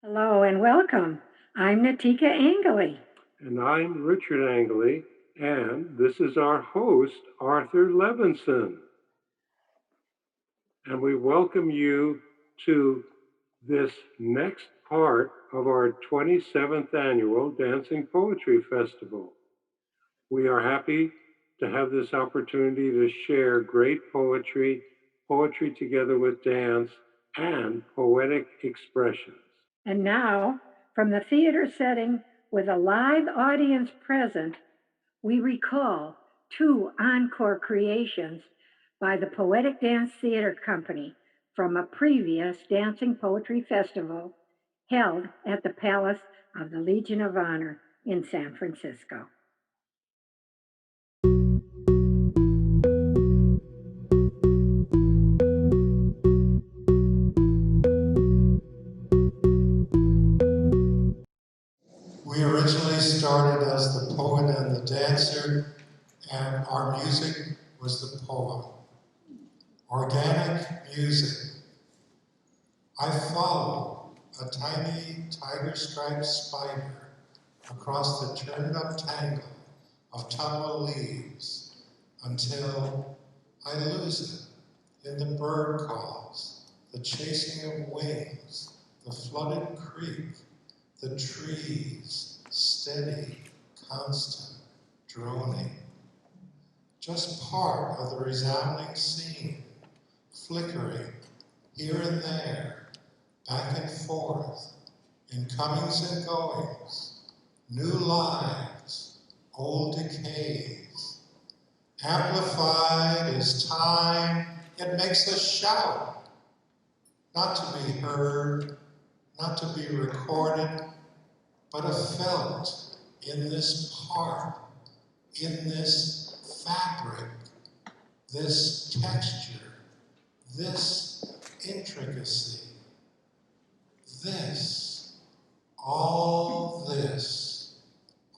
Hello and welcome. I'm Natica Angilly. And I'm Richard Angilly, and this is our host, Arthur Levinson. And we welcome you to this next part of our 27th annual Dancing Poetry Festival. We are happy to have this opportunity to share great poetry, poetry together with dance, and poetic expressions. And now, from the theater setting with a live audience present, we recall two encore creations by the Poetic Dance Theater Company from a previous Dancing Poetry Festival held at the Palace of the Legion of Honor in San Francisco. We originally started as the poet and the dancer, and our music was the poem. Organic music. I follow a tiny tiger-striped spider across the turned-up tangle of tumble leaves until I lose it in the bird calls, the chasing of wings, the flooded creek, the trees, steady, constant, droning. Just part of the resounding scene, flickering here and there, back and forth, in comings and goings, new lives, old decays. Amplified as time, it makes us shout, not to be heard, not to be recorded, but felt in this part, in this fabric, this texture, this intricacy, this, all this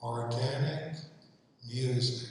organic music.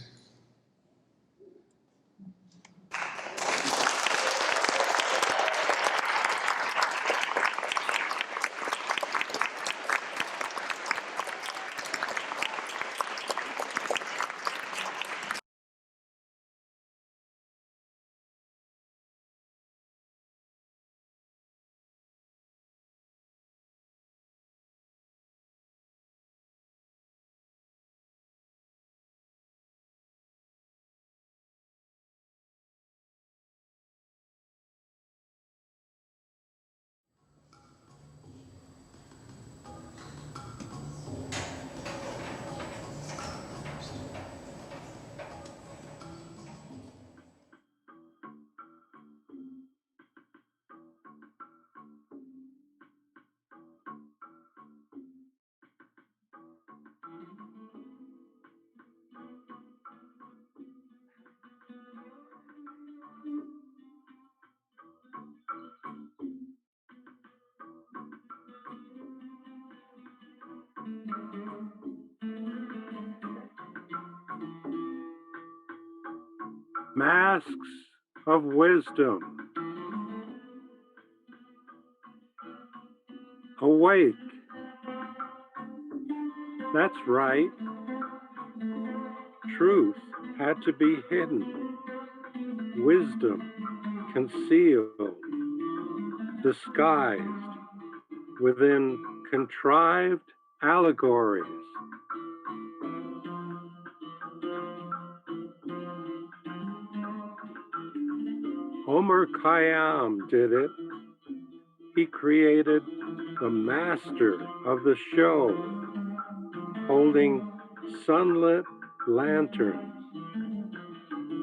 Masks of wisdom, awake. That's right. Truth had to be hidden, wisdom concealed, disguised within contrived allegories. Omar Khayyam did it. He created the master of the show, holding sunlit lanterns,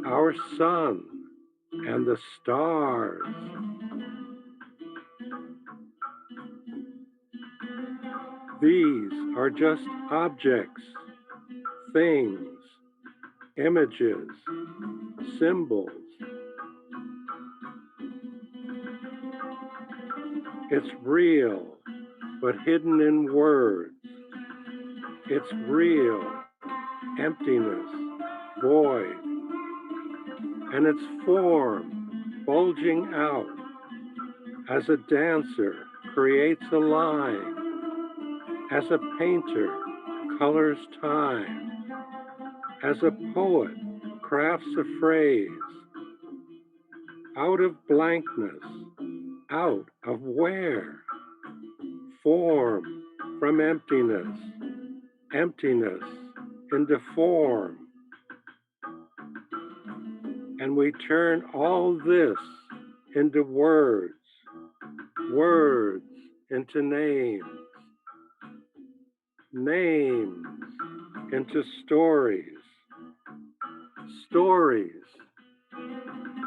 our sun and the stars. These are just objects, things, images, symbols. It's real, but hidden in words. It's real, emptiness, void, and its form bulging out as a dancer creates a line, as a painter colors time, as a poet crafts a phrase, out of blankness, out of where? Form from emptiness, emptiness into form. And we turn all this into words, words into names, names into stories, stories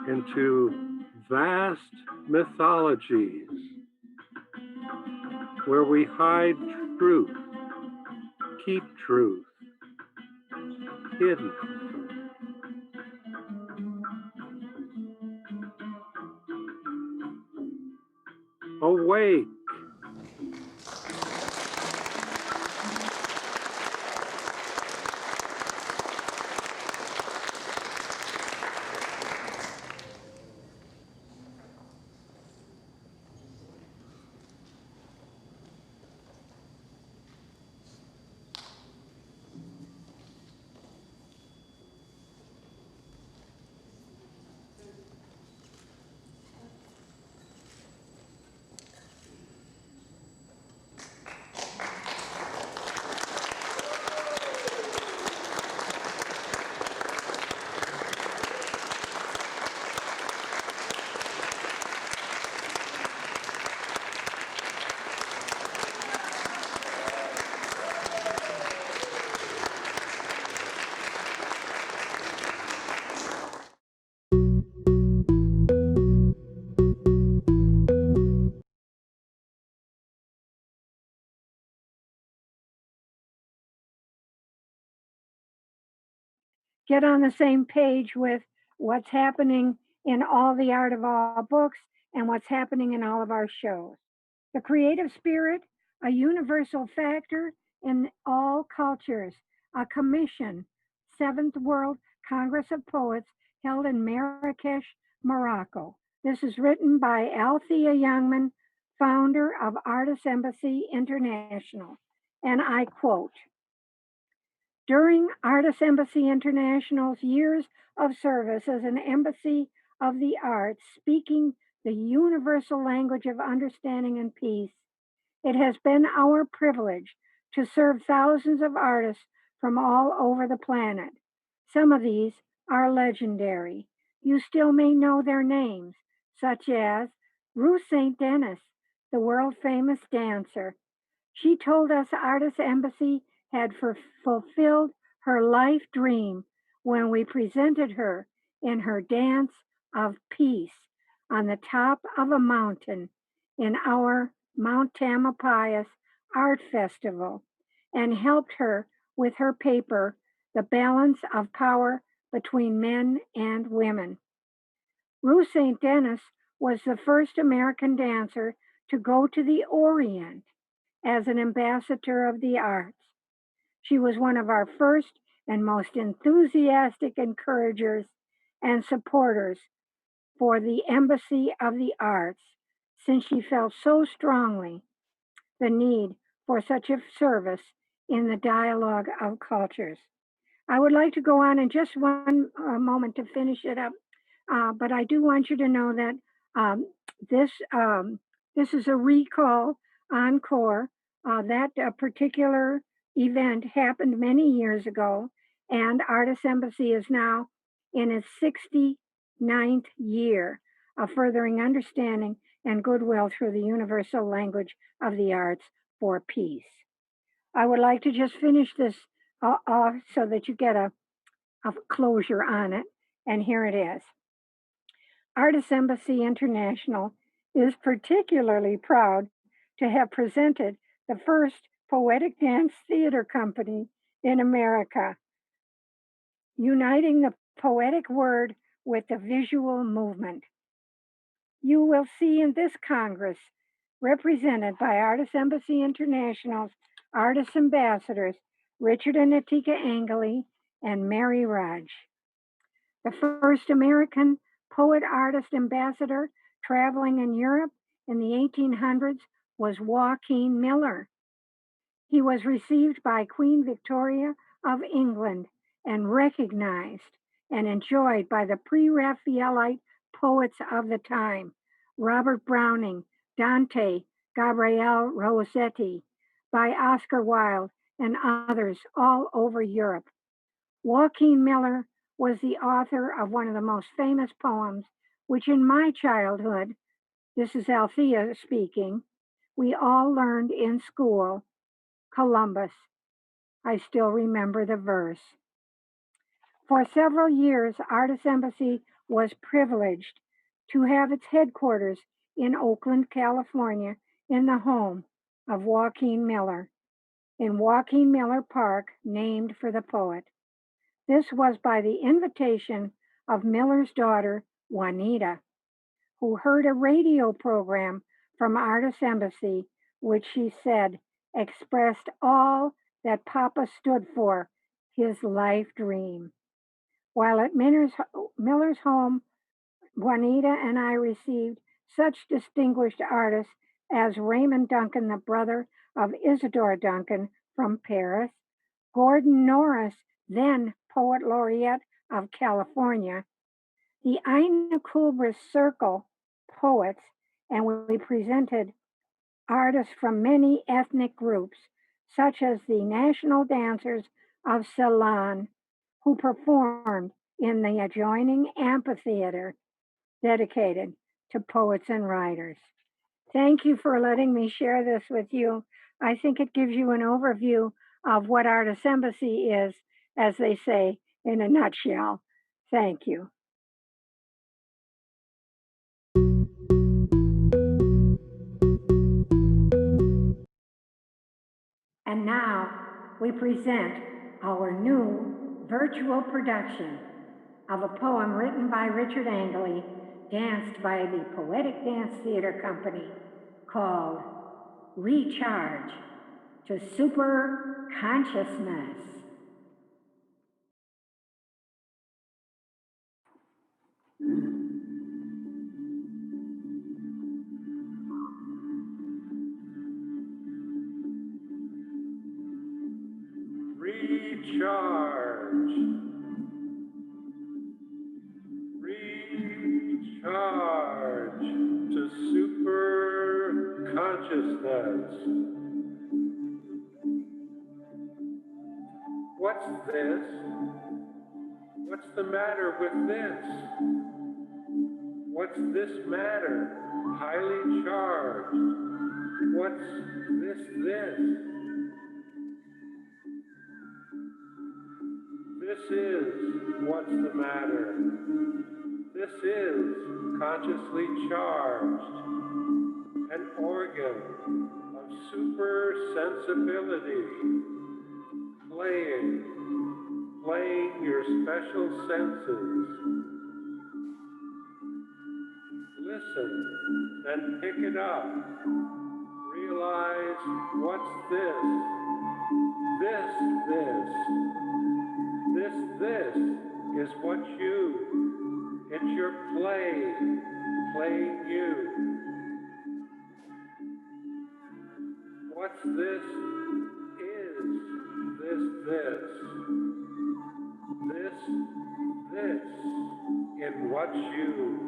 into vast mythologies where we hide truth, keep truth hidden. Awake. Get on the same page with what's happening in all the Art of All books and what's happening in all of our shows. The creative spirit, a universal factor in all cultures, a commission, Seventh World Congress of Poets held in Marrakesh, Morocco. This is written by Althea Youngman, founder of Artist Embassy International. And I quote, during Artist Embassy International's years of service as an embassy of the arts, speaking the universal language of understanding and peace, it has been our privilege to serve thousands of artists from all over the planet. Some of these are legendary. You still may know their names, such as Ruth St. Denis, the world famous dancer. She told us Artist Embassy had fulfilled her life dream when we presented her in her dance of peace on the top of a mountain in our Mount Tamalpais Art Festival and helped her with her paper, The Balance of Power Between Men and Women. Ruth St. Denis was the first American dancer to go to the Orient as an ambassador of the arts. She was one of our first and most enthusiastic encouragers and supporters for the Embassy of the Arts, since she felt so strongly the need for such a service in the dialogue of cultures. I would like to go on in just one moment to finish it up, but I do want you to know that um, this this is a recall encore. That particular event happened many years ago, and Artist Embassy is now in its 69th year of furthering understanding and goodwill through the universal language of the arts for peace. I would like to just finish this off so that you get a closure on it. And here it is. Artist Embassy International is particularly proud to have presented the first poetic dance theater company in America, uniting the poetic word with the visual movement. You will see in this Congress, represented by Artist Embassy International's artist ambassadors, Richard and Natica Angilly and Mary Raj. The first American poet artist ambassador traveling in Europe in the 1800s was Joaquin Miller. He was received by Queen Victoria of England and recognized and enjoyed by the pre Raphaelite poets of the time, Robert Browning, Dante, Gabriele Rossetti, by Oscar Wilde, and others all over Europe. Joaquin Miller was the author of one of the most famous poems, which in my childhood, this is Althea speaking, we all learned in school, Columbus. I still remember the verse. For several years, Artist Embassy was privileged to have its headquarters in Oakland, California, in the home of Joaquin Miller, in Joaquin Miller Park, named for the poet. This was by the invitation of Miller's daughter, Juanita, who heard a radio program from Artist Embassy, which she said expressed all that Papa stood for, his life dream. While at Miller's home, Juanita and I received such distinguished artists as Raymond Duncan, the brother of Isadora Duncan from Paris, Gordon Norris, then Poet Laureate of California, the Ina Kubris Circle poets, and we presented artists from many ethnic groups, such as the National Dancers of Ceylon, who performed in the adjoining amphitheater dedicated to poets and writers. Thank you for letting me share this with you. I think it gives you an overview of what Artist Embassy is, as they say, in a nutshell. Thank you. And now we present our new virtual production of a poem written by Richard Angilly, danced by the Poetic Dance Theater Company, called Recharge to Super Consciousness. Recharge. Recharge to super consciousness. What's this? What's the matter with this? What's this matter? Highly charged. What's this? This is what's the matter. This is consciously charged, an organ of super sensibility, playing your special senses. Listen and pick it up. realize what's this? This is what you. It's your playing you. What's this is this in what you.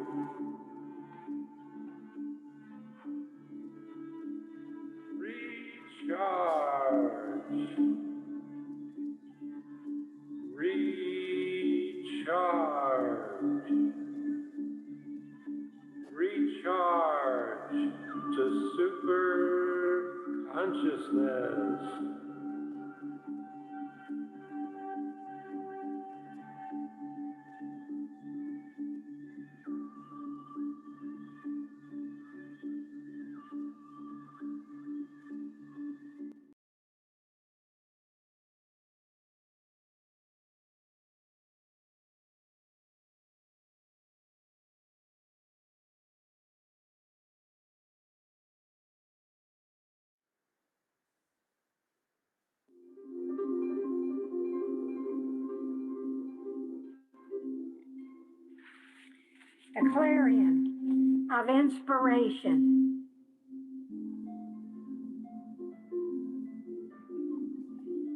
Recharge to super consciousness. The clarion of inspiration.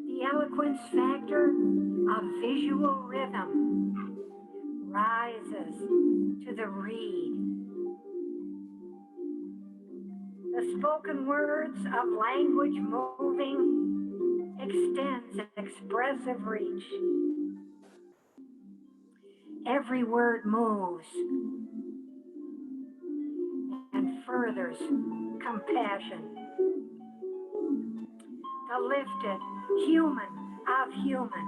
The eloquence factor of visual rhythm rises to the reed. The spoken words of language moving extends expressive reach. Every word moves and furthers compassion. The lifted human of human.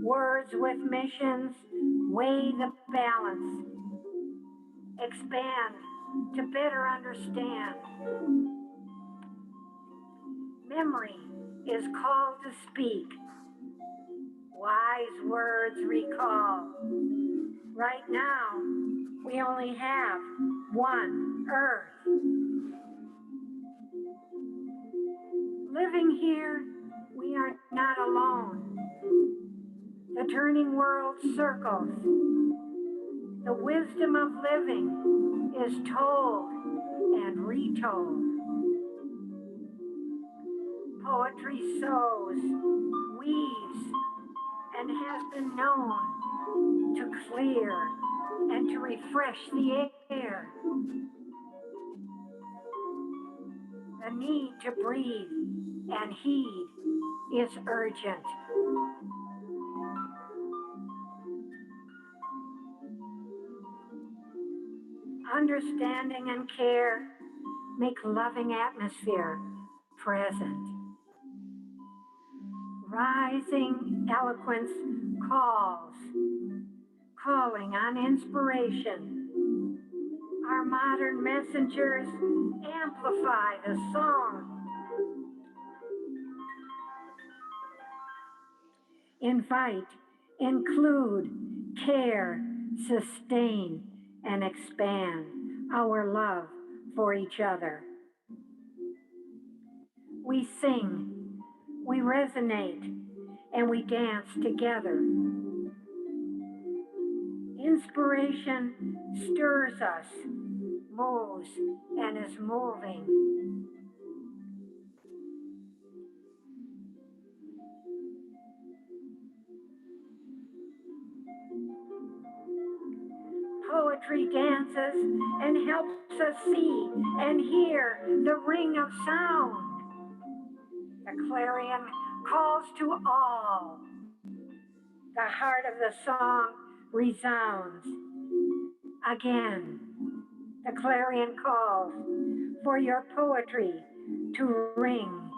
Words with missions weigh the balance, expand to better understand. Memory is called to speak. Wise words recall. Right now, we only have one Earth. Living here, we are not alone. The turning world circles. The wisdom of living is told and retold. Poetry sows, weaves, and has been known to clear and to refresh the air. The need to breathe and heed is urgent. Understanding and care make loving atmosphere present. Rising eloquence calls, calling on inspiration. Our modern messengers amplify the song. Invite, include, care, sustain, and expand our love for each other. We sing, we resonate, and we dance together. Inspiration stirs us, moves, and is moving. Poetry dances and helps us see and hear the ring of sound. The clarion calls to all. The heart of the song resounds. Again, the clarion calls for your poetry to ring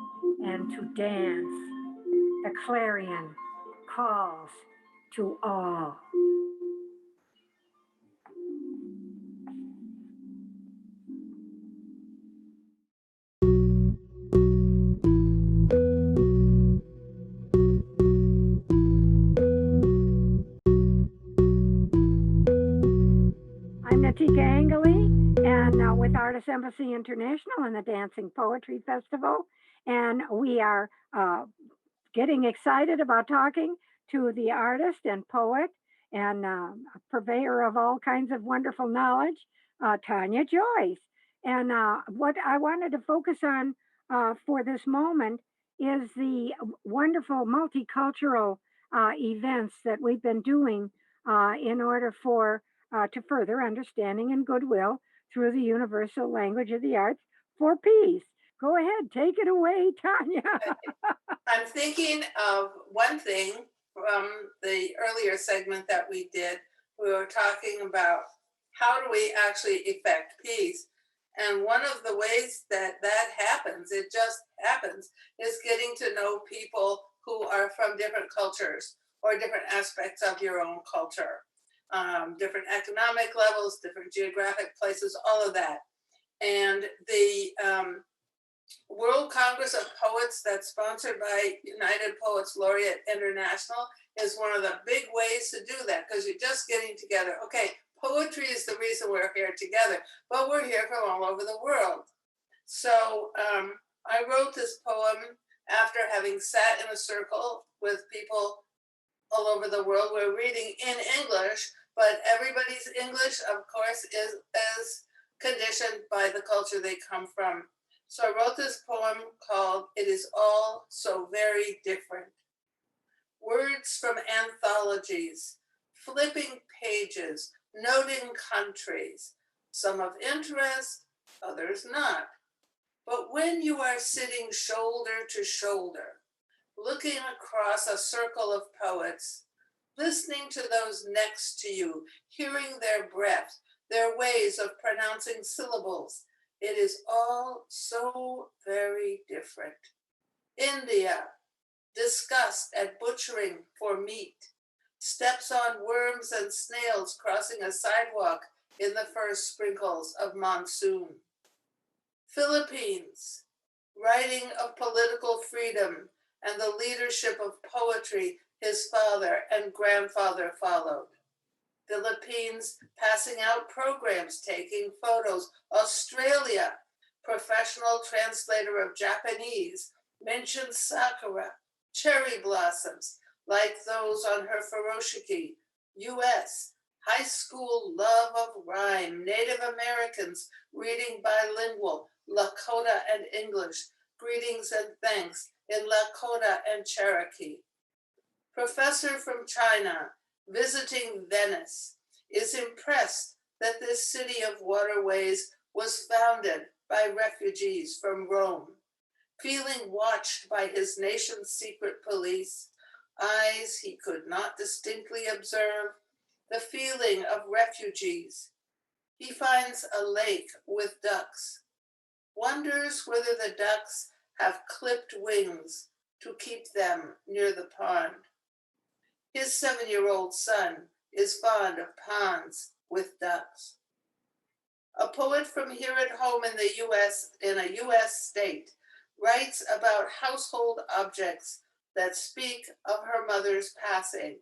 and to dance. The clarion calls to all. Natica Angilly, and with Artist Embassy International and the Dancing Poetry Festival. And we are getting excited about talking to the artist and poet and purveyor of all kinds of wonderful knowledge, Tanya Joyce. And what I wanted to focus on for this moment is the wonderful multicultural events that we've been doing in order for to further understanding and goodwill through the universal language of the arts for peace. Go ahead, take it away, Tanya. I'm thinking of one thing from the earlier segment that we did. We were talking about how do we actually effect peace. And one of the ways that happens, it just happens, is getting to know people who are from different cultures or different aspects of your own culture, different economic levels, different geographic places, all of that. And the World Congress of Poets that's sponsored by United Poets Laureate International is one of the big ways to do that, because you're just getting together. Okay, poetry is the reason we're here together, but we're here from all over the world. So I wrote this poem after having sat in a circle with people all over the world. We're reading in English, but everybody's English, of course, is conditioned by the culture they come from. So I wrote this poem called It Is All So Very Different. Words from anthologies, flipping pages, noting countries, some of interest, others not. But when you are sitting shoulder to shoulder, looking across a circle of poets, listening to those next to you, hearing their breath, their ways of pronouncing syllables, it is all so very different. India, disgust at butchering for meat, steps on worms and snails crossing a sidewalk in the first sprinkles of monsoon. Philippines, writing of political freedom and the leadership of poetry his father and grandfather followed. Philippines, passing out programs, taking photos. Australia, professional translator of Japanese, mentions sakura, cherry blossoms, like those on her furoshiki. US, high school love of rhyme, Native Americans reading bilingual, Lakota and English, greetings and thanks in Lakota and Cherokee. Professor from China, visiting Venice, is impressed that this city of waterways was founded by refugees from Rome. Feeling watched by his nation's secret police, eyes he could not distinctly observe, the feeling of refugees. He finds a lake with ducks, wonders whether the ducks have clipped wings to keep them near the pond. His 7-year-old son is fond of ponds with ducks. A poet from here at home in the US, in a US state, writes about household objects that speak of her mother's passing.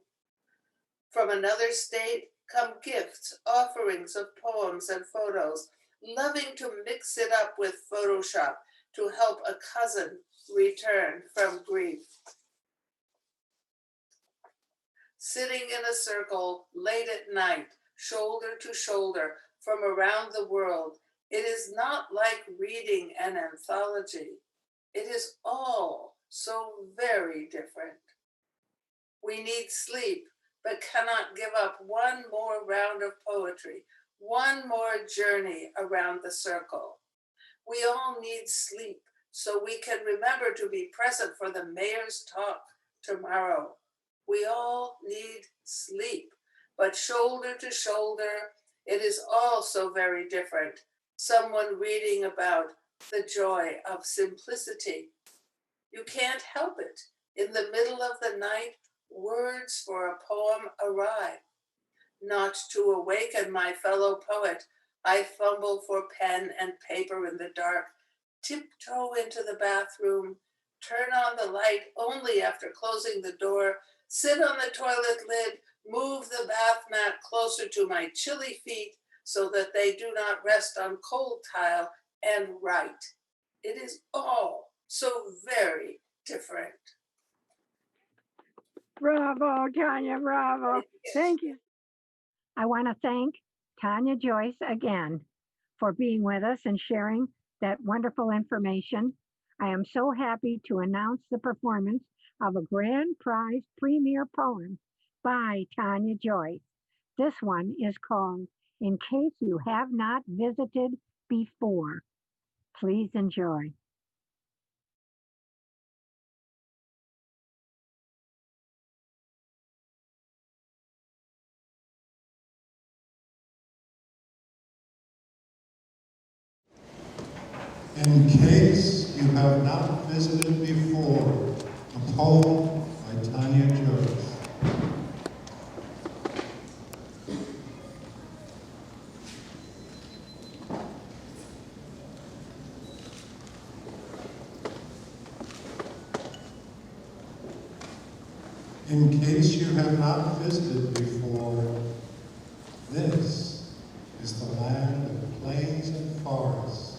From another state come gifts, offerings of poems and photos, loving to mix it up with Photoshop to help a cousin return from grief. Sitting in a circle late at night, shoulder to shoulder from around the world, it is not like reading an anthology. It is all so very different. We need sleep, but cannot give up one more round of poetry, one more journey around the circle. We all need sleep so we can remember to be present for the mayor's talk tomorrow. We all need sleep, but shoulder to shoulder, it is all so very different. Someone reading about the joy of simplicity. You can't help it. In the middle of the night, words for a poem arrive. Not to awaken my fellow poet, I fumble for pen and paper in the dark, tiptoe into the bathroom, turn on the light only after closing the door, sit on the toilet lid, move the bath mat closer to my chilly feet, so that they do not rest on cold tile and write. It is all so very different. Bravo, Tanya, bravo. Thank you. I want to thank Tanya Joyce again for being with us and sharing that wonderful information. I am so happy to announce the performance of a grand prize premiere poem by Tanya Joyce. This one is called In Case You Have Not Visited Before. Please enjoy. In case you have not visited before, a poem by Tanya Joyce. In case you have not visited before, this is the land of plains and forests.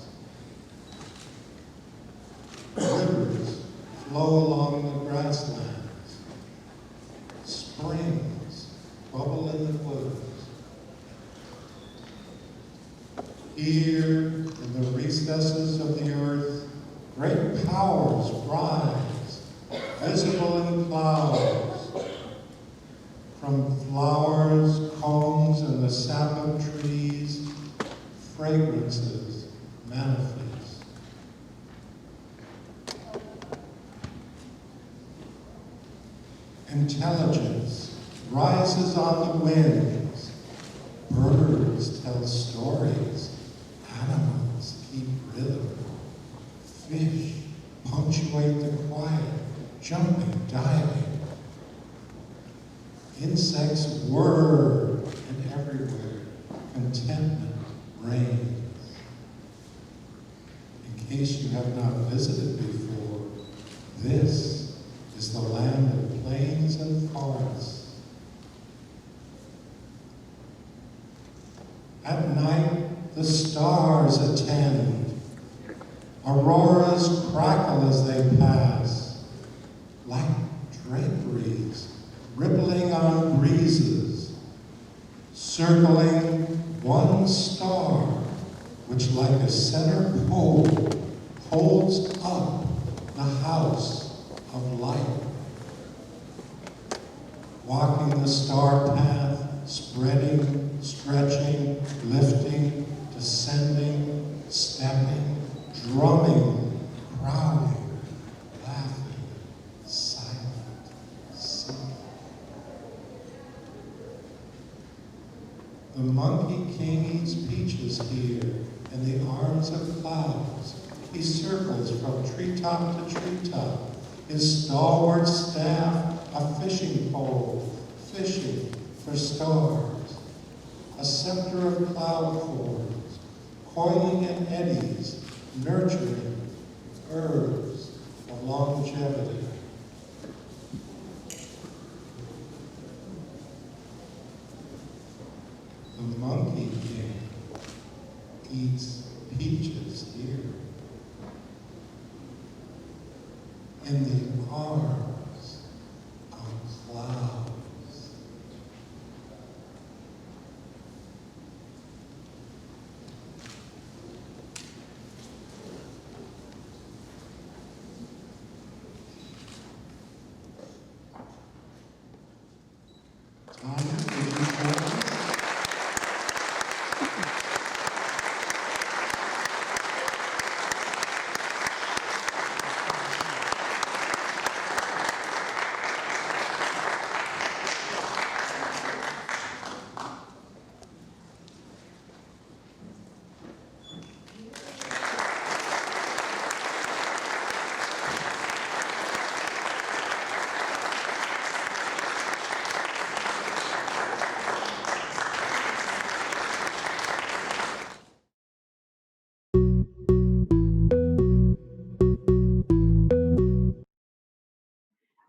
Rivers flow along the grasslands. Springs bubble in the woods. Here, in the recesses of the earth, great powers rise, visible in clouds. From flowers, cones, and the sap of trees, fragrances manifest. Intelligence rises on the winds. Birds tell stories. Animals keep rhythm. Fish punctuate the quiet, jumping, diving. Insects whir, and everywhere contentment reigns. In case you have not visited before, this is the land of plains and forests. At night, the stars attend. Auroras crackle as they pass, like draperies rippling on breezes, circling one star, which like a center pole holds up the house of light. Walking the star path, spreading, stretching, lifting, descending, stepping, drumming, crowding, laughing, silent, singing. The monkey king eats peaches here in the arms of clouds. He circles from treetop to treetop, his stalwart staff a fishing pole, fishing for stars. A scepter of cloud chords, coiling in eddies, nurturing herbs of longevity. The monkey king eats peaches here in the arms of clouds. Tanya, would you join us?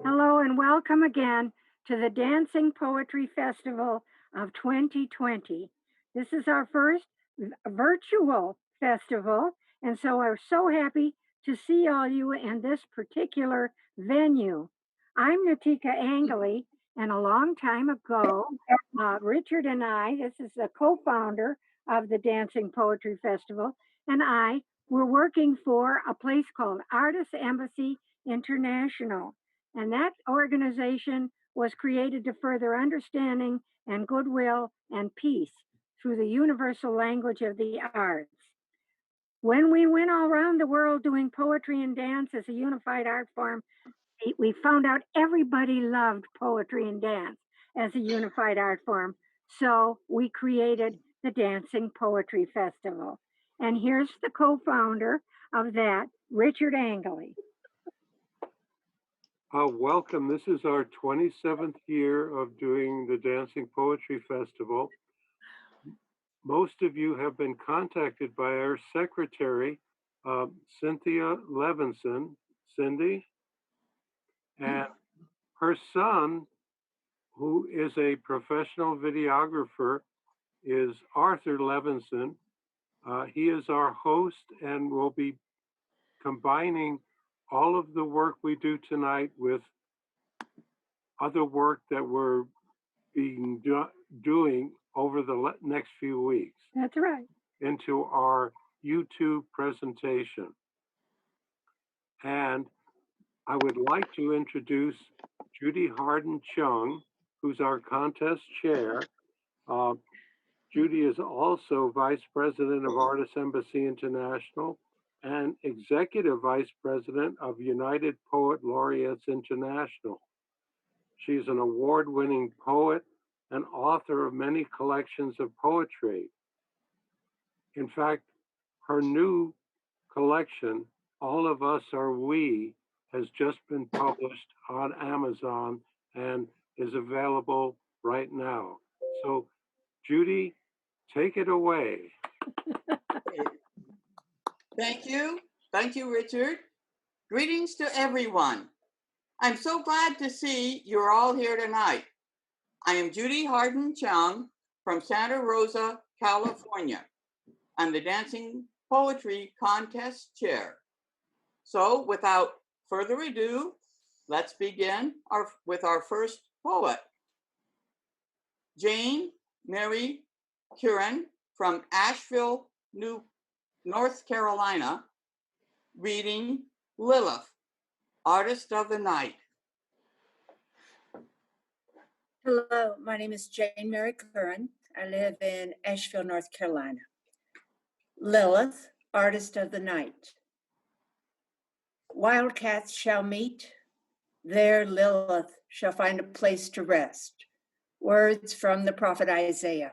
Hello and welcome again to the Dancing Poetry Festival of 2020. This is our first virtual festival, and so I'm so happy to see all you in this particular venue. I'm Natica Angilly, and a long time ago, Richard and I, this is the co-founder of the Dancing Poetry Festival, and I were working for a place called Artist Embassy International. And that organization was created to further understanding and goodwill and peace through the universal language of the arts. When we went all around the world doing poetry and dance as a unified art form, we found out everybody loved poetry and dance as a unified art form. So we created the Dancing Poetry Festival. And here's the co-founder of that, Richard Angilly. Welcome. This is our 27th year of doing the Dancing Poetry Festival. Most of you have been contacted by our secretary, Cynthia Levinson, Cindy, and her son, who is a professional videographer, is Arthur Levinson. He is our host and will be combining all of the work we do tonight with other work that we're doing over the next few weeks. That's right. Into our YouTube presentation. And I would like to introduce Judy Harden Chung, who's our contest chair. Judy is also Vice President of Artist Embassy International and Executive Vice President of United Poet Laureates International. She's an award-winning poet and author of many collections of poetry. In fact, her new collection, All of Us Are We, has just been published on Amazon and is available right now. So, Judy, take it away. Thank you. Thank you, Richard. Greetings to everyone. I'm so glad to see you're all here tonight. I am Judy Harden Chung from Santa Rosa, California. I'm the Dancing Poetry Contest Chair. So without further ado, let's begin with our first poet. Jane Mary Curran from Asheville, North Carolina, reading Lilith, Artist of the Night. Hello, my name is Jane Mary Curran. I live in Asheville, North Carolina. Lilith, Artist of the Night. Wildcats shall meet, there Lilith shall find a place to rest. Words from the prophet Isaiah.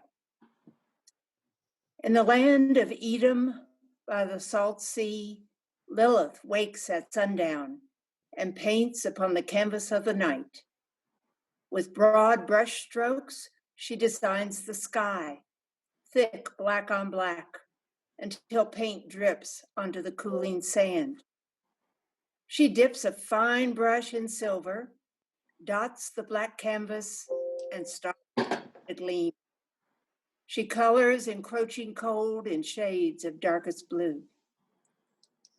In the land of Edom, by the salt sea, Lilith wakes at sundown and paints upon the canvas of the night. With broad brush strokes, she designs the sky, thick black on black, until paint drips onto the cooling sand. She dips a fine brush in silver, dots the black canvas, and starts to gleam. She colors encroaching cold in shades of darkest blue.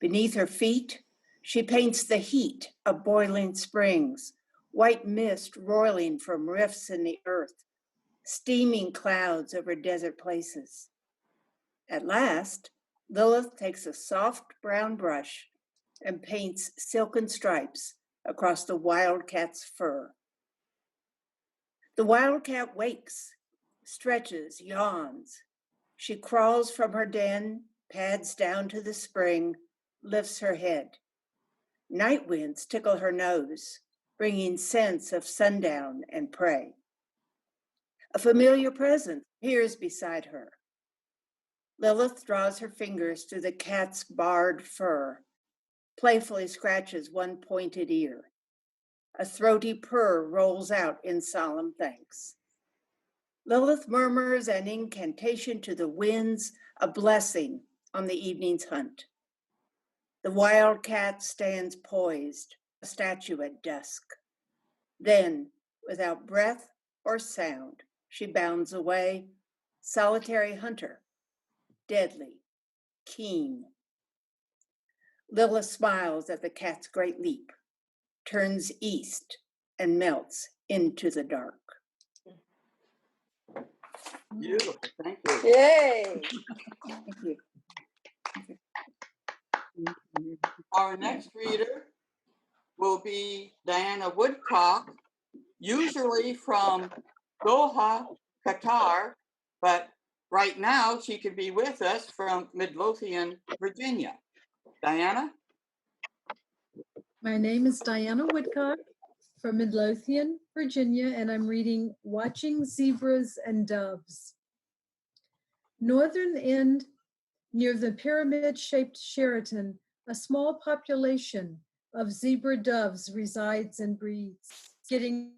Beneath her feet, she paints the heat of boiling springs, white mist roiling from rifts in the earth, steaming clouds over desert places. At last, Lilith takes a soft brown brush and paints silken stripes across the wildcat's fur. The wildcat wakes, stretches, yawns. She crawls from her den, pads down to the spring, lifts her head. Night winds tickle her nose, bringing scents of sundown and prey. A familiar presence appears beside her. Lilith draws her fingers through the cat's barred fur, playfully scratches one pointed ear. A throaty purr rolls out in solemn thanks. Lilith murmurs an incantation to the winds, a blessing on the evening's hunt. The wildcat stands poised, a statue at dusk. Then, without breath or sound, she bounds away, solitary hunter, deadly, keen. Lilith smiles at the cat's great leap, turns east, and melts into the dark. Beautiful, thank you. Yay! Thank you. Our next reader will be Diana Woodcock, usually from Doha, Qatar, but right now she could be with us from Midlothian, Virginia. Diana? My name is Diana Woodcock from Midlothian, Virginia, and I'm reading Watching Zebras and Doves. Northern end, near the pyramid-shaped Sheraton, a small population of zebra doves resides and breeds, getting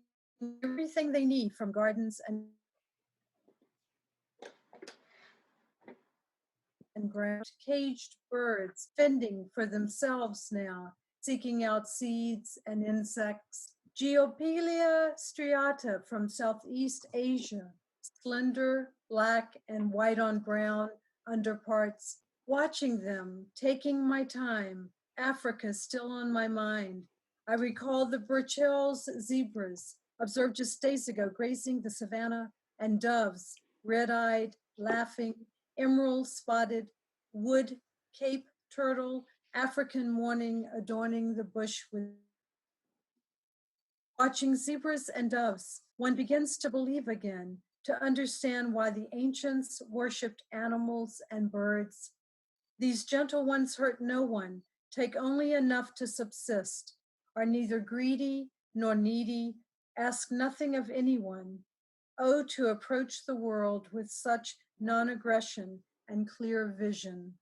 everything they need from gardens and ground. Caged birds fending for themselves now, seeking out seeds and insects. Geopelia striata from Southeast Asia, slender, black and white on brown underparts. Watching them, taking my time, Africa still on my mind. I recall the Burchell's zebras, observed just days ago, grazing the savannah, and doves, red-eyed, laughing, emerald spotted, wood, Cape turtle, African morning adorning the bush with. Watching zebras and doves, one begins to believe again, to understand why the ancients worshipped animals and birds. These gentle ones hurt no one, take only enough to subsist, are neither greedy nor needy, ask nothing of anyone. Oh, to approach the world with such non-aggression and clear vision.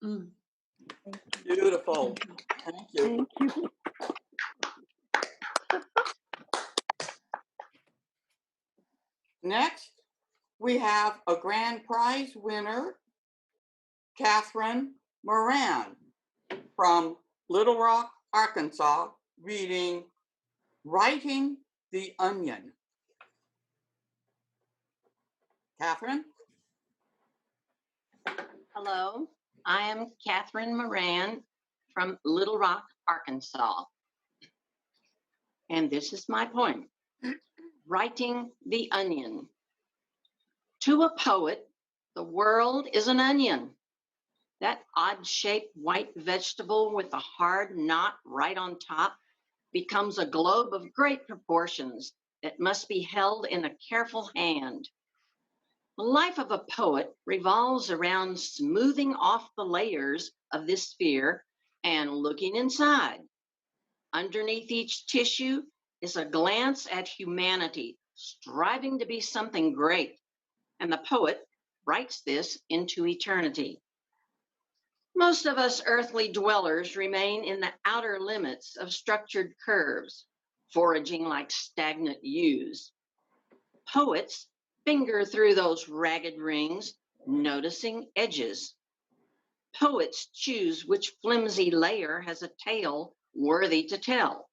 Mm. Beautiful, thank you. Thank you. Next, we have a grand prize winner, Catherine Moran from Little Rock, Arkansas, reading Writing the Onion. Catherine? Hello, I am Catherine Moran from Little Rock, Arkansas. And this is my poem, Writing the Onion. To a poet, the world is an onion. That odd-shaped white vegetable with a hard knot right on top becomes a globe of great proportions that must be held in a careful hand. The life of a poet revolves around smoothing off the layers of this sphere and looking inside. Underneath each tissue is a glance at humanity, striving to be something great, and the poet writes this into eternity. Most of us earthly dwellers remain in the outer limits of structured curves, foraging like stagnant ewes. Poets finger through those ragged rings, noticing edges. Poets choose which flimsy layer has a tale worthy to tell.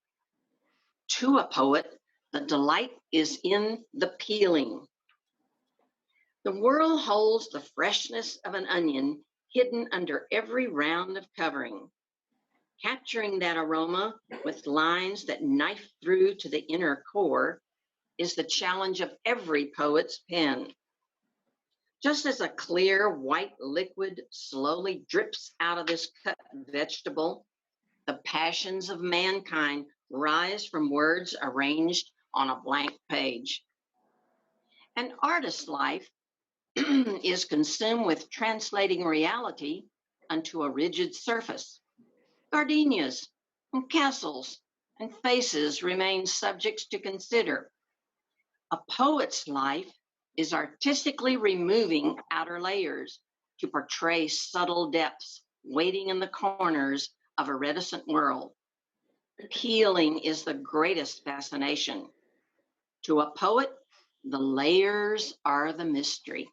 To a poet, the delight is in the peeling. The world holds the freshness of an onion hidden under every round of covering. Capturing that aroma with lines that knife through to the inner core is the challenge of every poet's pen. Just as a clear white liquid slowly drips out of this cut vegetable, the passions of mankind rise from words arranged on a blank page. An artist's life is consumed with translating reality onto a rigid surface. Gardenias and castles and faces remain subjects to consider. A poet's life is artistically removing outer layers to portray subtle depths waiting in the corners of a reticent world. Peeling is the greatest fascination. To a poet, the layers are the mystery.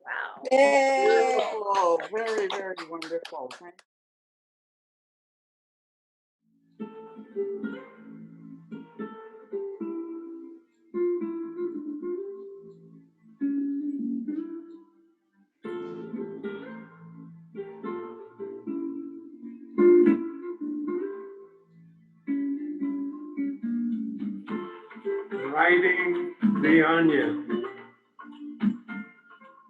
Wow. Yay! Beautiful, very, very wonderful. writing the onion.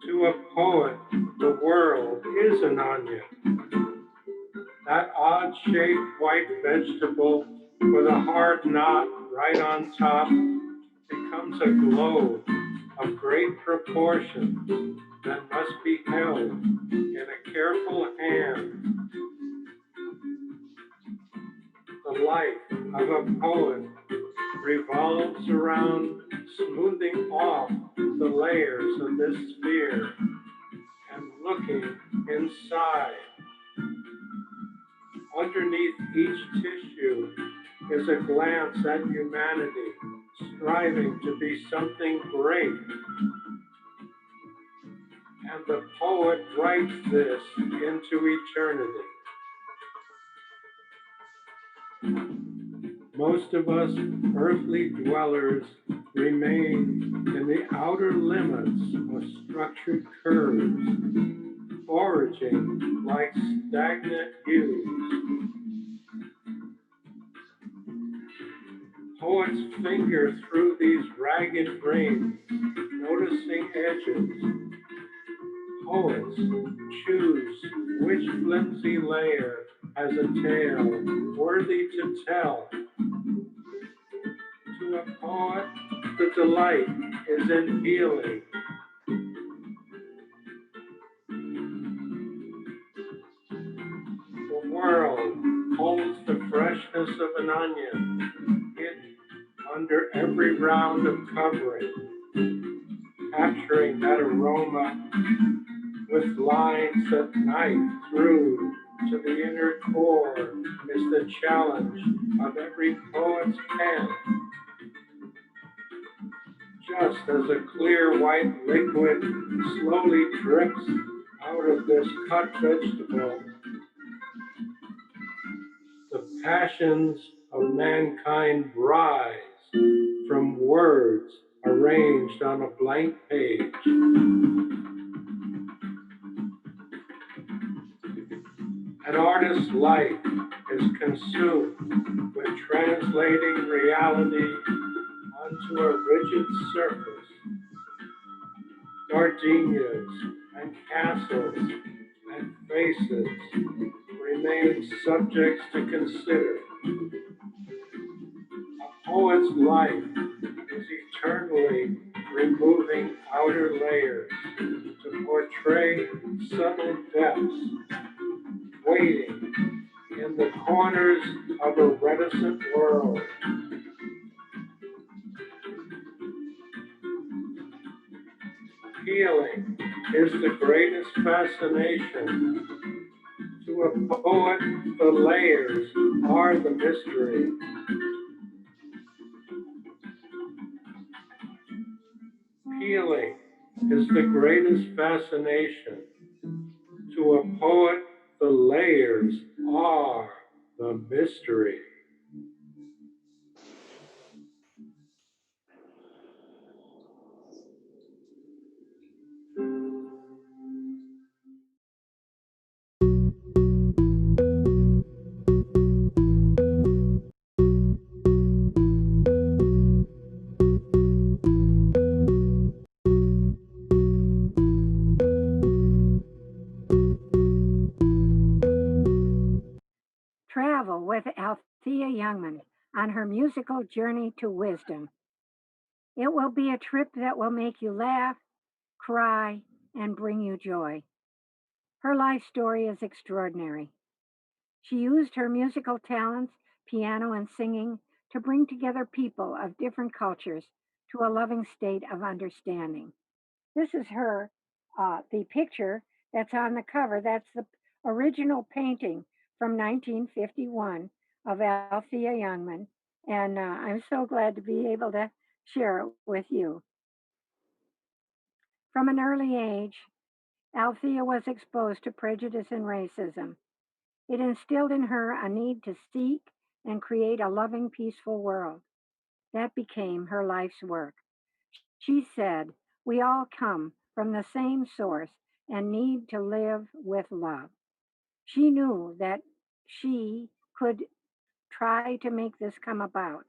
To a poet, the world is an onion. That odd-shaped white vegetable with a hard knot right on top becomes a globe of great proportions that must be held in a careful hand. The life of a poet revolves around smoothing off the layers of this sphere and looking inside. Underneath each tissue is a glance at humanity, striving to be something great. And the poet writes this into eternity. Most of us earthly dwellers remain in the outer limits of structured curves, foraging like stagnant hues. Poets finger through these ragged rings, noticing edges. Poets choose which flimsy layer has a tale worthy to tell. To a poet, the delight is in healing. The world holds the freshness of an onion, hidden under every round of covering, capturing that aroma with lines that night through to the inner core is the challenge of every poet's pen. Just as a clear white liquid slowly drips out of this cut vegetable, the passions of mankind rise from words arranged on a blank page. An artist's life is consumed with translating reality onto a rigid surface. Gardenias and castles and faces remain subjects to consider. A poet's life is eternally removing outer layers to portray subtle depths, waiting in the corners of a reticent world. Healing is the greatest fascination. To a poet, the layers are the mystery. Healing is the greatest fascination. To a poet, the layers are the mystery. Travel with Althea Youngman on her musical journey to wisdom. It will be a trip that will make you laugh, cry, and bring you joy. Her life story is extraordinary. She used her musical talents, piano and singing, to bring together people of different cultures to a loving state of understanding. This is the picture that's on the cover. That's the original painting from 1951 of Althea Youngman. And I'm so glad to be able to share it with you. From an early age, Althea was exposed to prejudice and racism. It instilled in her a need to seek and create a loving, peaceful world. That became her life's work. She said, "We all come from the same source and need to live with love." She knew that she could try to make this come about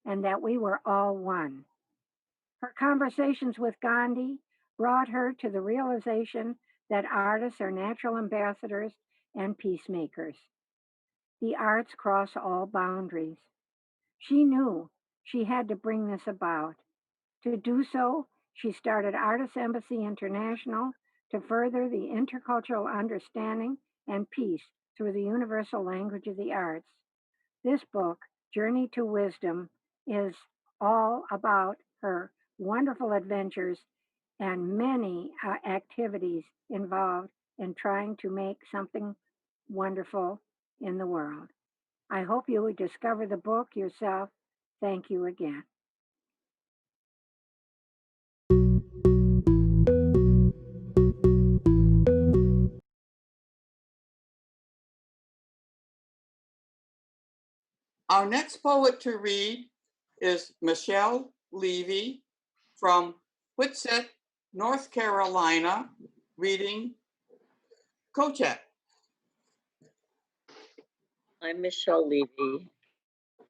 and that we were all one. Her conversations with Gandhi brought her to the realization that artists are natural ambassadors and peacemakers. The arts cross all boundaries. She knew she had to bring this about. To do so, she started Artists Embassy International to further the intercultural understanding and peace through the universal language of the arts. This book, Journey to Wisdom, is all about her wonderful adventures and many activities involved in trying to make something wonderful in the world. I hope you will discover the book yourself. Thank you again. Our next poet to read is Michelle Levy from Whitsett, North Carolina, reading Kochek. I'm Michelle Levy,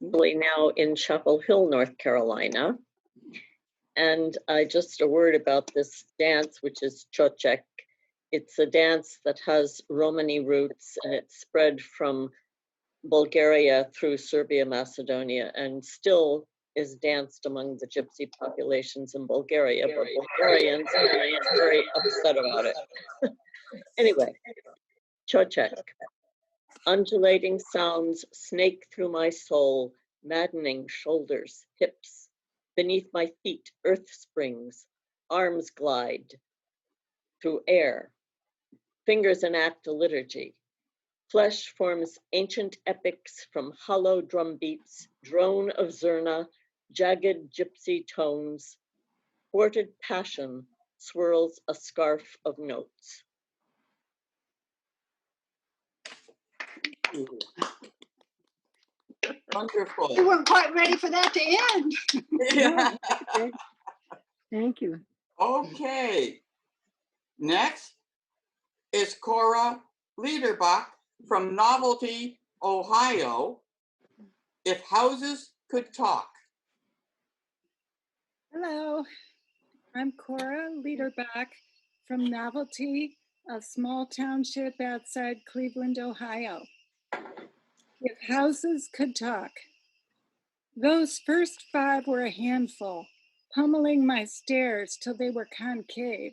really now in Chapel Hill, North Carolina. And just a word about this dance, which is Chochek. It's a dance that has Romani roots, and it's spread from Bulgaria through Serbia, Macedonia, and still is danced among the gypsy populations in Bulgaria, but Bulgarians are very upset about it. Anyway, Chochek. Undulating sounds snake through my soul, maddening shoulders, hips. Beneath my feet, earth springs, arms glide through air. Fingers enact a liturgy. Flesh forms ancient epics from hollow drum beats, drone of Zerna, jagged gypsy tones. Thwarted passion swirls a scarf of notes. Wonderful. We weren't quite ready for that to end. Yeah. Thank you. Okay. Next is Cora Liederbach from Novelty, Ohio. If Houses Could Talk. Hello, I'm Cora Liederbach from Novelty, a small township outside Cleveland, Ohio. If houses could talk. Those first 5 were a handful, pummeling my stairs till they were concave.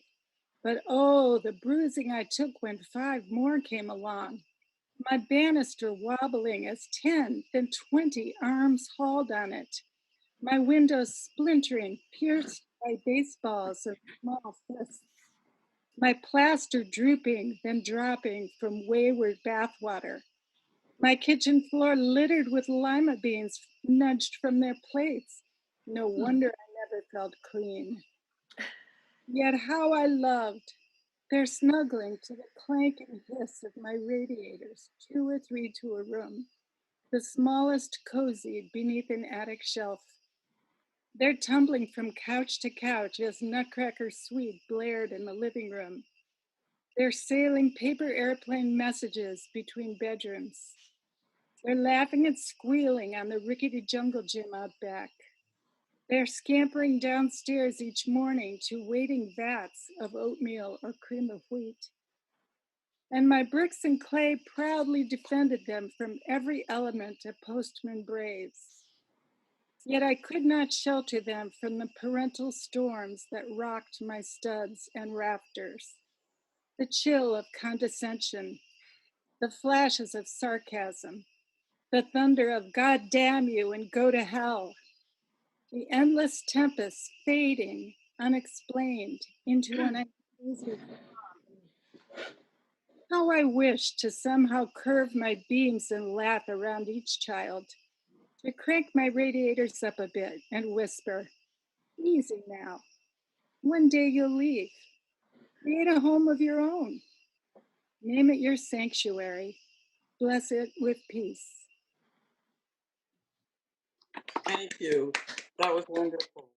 But oh, the bruising I took when 5 more came along. My banister wobbling as 10, then 20 arms hauled on it. My windows splintering, pierced by baseballs and small fists. My plaster drooping, then dropping from wayward bathwater. My kitchen floor littered with lima beans nudged from their plates. No wonder I never felt clean. Yet how I loved their snuggling to the clank and hiss of my radiators, 2 or 3 to a room, the smallest cozied beneath an attic shelf. Their tumbling from couch to couch as Nutcracker Suite blared in the living room. Their sailing paper airplane messages between bedrooms. They're laughing and squealing on the rickety jungle gym out back. They're scampering downstairs each morning to waiting vats of oatmeal or cream of wheat. And my bricks and clay proudly defended them from every element a postman braves. Yet I could not shelter them from the parental storms that rocked my studs and rafters. The chill of condescension, the flashes of sarcasm, the thunder of God damn you and go to hell. The endless tempests fading, unexplained, into an uneasy calm. How I wish to somehow curve my beams and laugh around each child, to crank my radiators up a bit and whisper, easy now. One day you'll leave. Create a home of your own. Name it your sanctuary. Bless it with peace. Thank you. That was wonderful.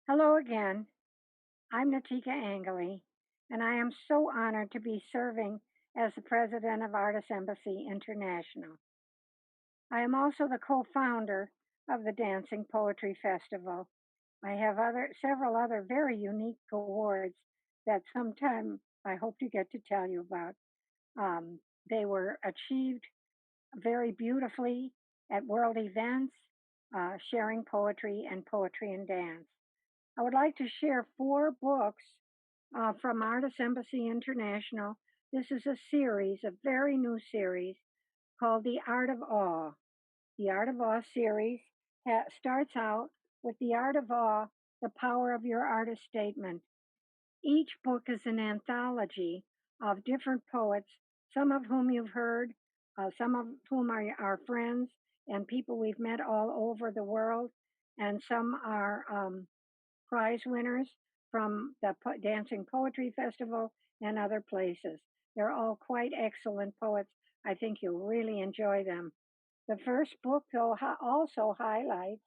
Hello again. I'm Natica Angilly, and I am so honored to be serving as the president of Artist Embassy International. I am also the co-founder of the Dancing Poetry Festival. I have several other very unique awards that sometime I hope to get to tell you about. They were achieved very beautifully at world events, sharing poetry and dance. I would like to share 4 books from Artist Embassy International. This is a series, a very new series called The Art of Awe. The Art of Awe series starts out with The Art of Awe, The Power of Your Artist Statement. Each book is an anthology of different poets, some of whom you've heard, some of whom are our friends and people we've met all over the world, and some are prize winners from the Dancing Poetry Festival and other places. They're all quite excellent poets. I think you'll really enjoy them. The first book, though, also highlights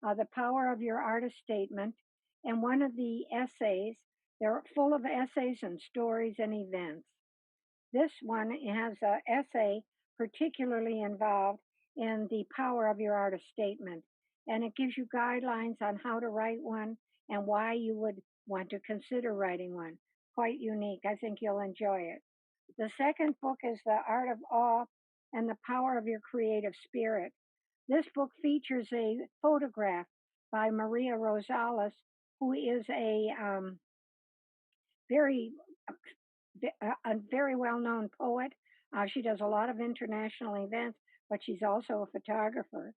the power of your artist statement, and one of the essays, they're full of essays and stories and events. This one has an essay particularly involved in the power of your artist statement, and it gives you guidelines on how to write one and why you would want to consider writing one. Quite unique. I think you'll enjoy it. The second book is The Art of Awe and the Power of Your Creative Spirit. This book features a photograph by Maria Rosales, who is very a very well-known poet. She does a lot of international events, but she's also a photographer.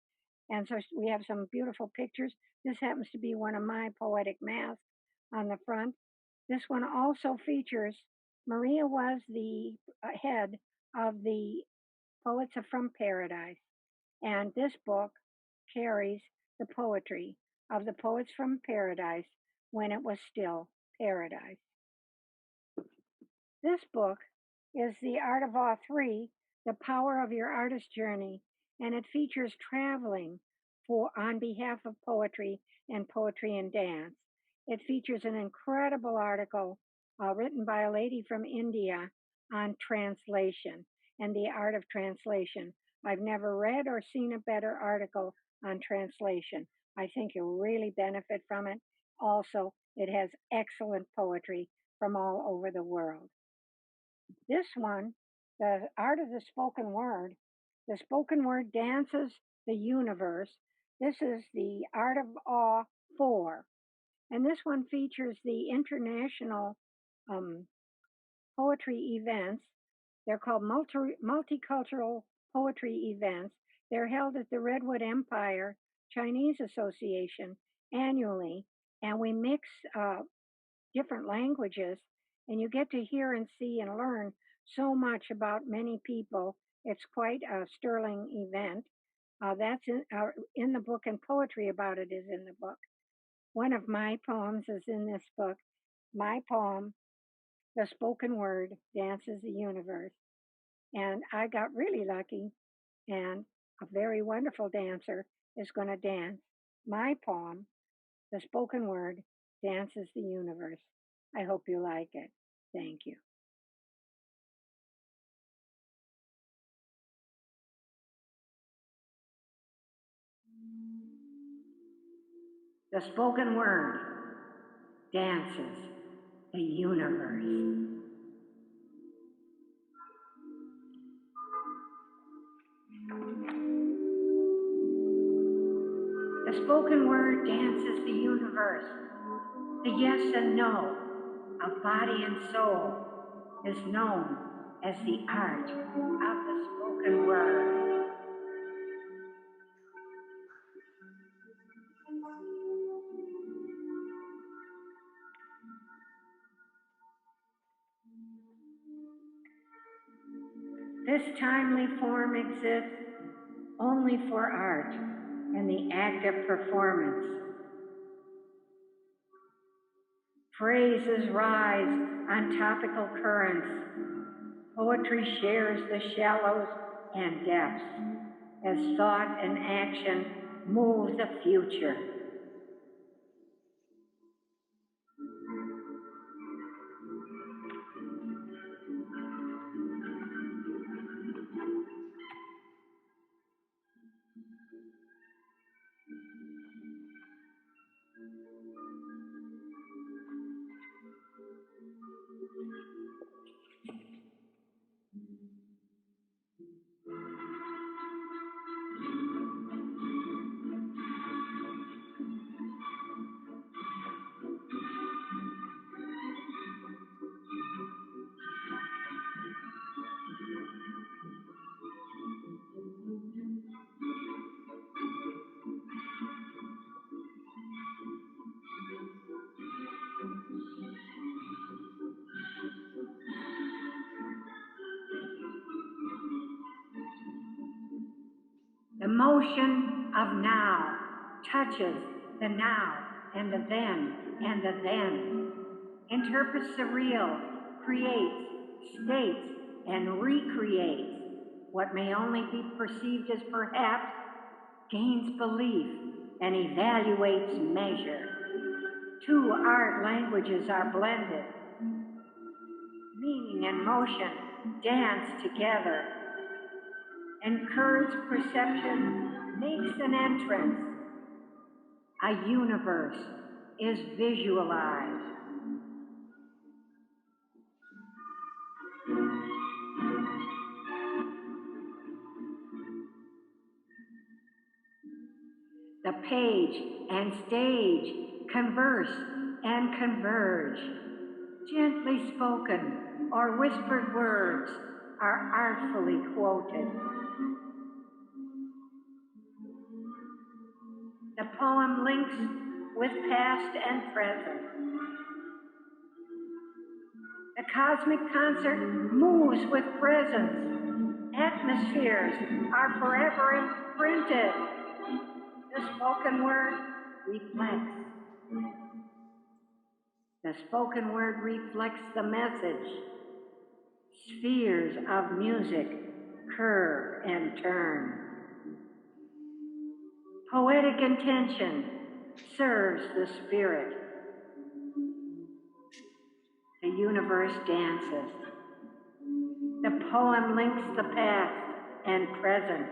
And so we have some beautiful pictures. This happens to be one of my poetic masks on the front. This one also features, Maria was the head of the Poets from Paradise. And this book carries the poetry of the Poets from Paradise when it was still paradise. This book is The Art of Awe 3, The Power of Your Artist Journey, and it features traveling on behalf of poetry and dance. It features an incredible article written by a lady from India on translation and the art of translation. I've never read or seen a better article on translation. I think you'll really benefit from it. Also, it has excellent poetry from all over the world. This one, The Art of the Spoken Word dances the universe. This is The Art of Awe 4. And this one features the international poetry events. They're called multicultural poetry events. They're held at the Redwood Empire Chinese Association annually, and we mix different languages, and you get to hear and see and learn so much about many people. It's quite a sterling event. That's in the book, and poetry about it is in the book. One of my poems is in this book. My poem, The Spoken Word Dances the Universe. And I got really lucky, and a very wonderful dancer is going to dance my poem, The Spoken Word Dances the Universe. I hope you like it. Thank you. The spoken word dances the universe. The spoken word dances the universe. The yes and no of body and soul is known as the art of the spoken word. This timely form exists only for art and the act of performance. Phrases rise on topical currents. Poetry shares the shallows and depths as thought and action move the future. The motion of now touches the now and the then and the then, interprets the real, creates, states, and recreates what may only be perceived as perhaps, gains belief, and evaluates measure. Two art languages are blended. Meaning and motion dance together. Encouraged perception makes an entrance. A universe is visualized. The page and stage converse and converge. Gently spoken or whispered words are artfully quoted. The poem links with past and present. The cosmic concert moves with presence. Atmospheres are forever imprinted. The spoken word reflects. The spoken word reflects the message. Spheres of music curve and turn. Poetic intention serves the spirit. The universe dances. The poem links the past and present.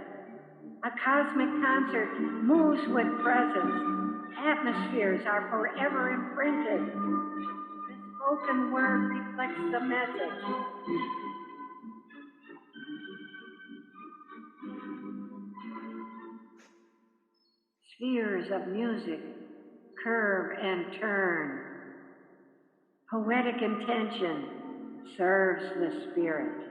A cosmic concert moves with presence. Atmospheres are forever imprinted. The spoken word reflects the message. Spheres of music curve and turn. Poetic intention serves the spirit.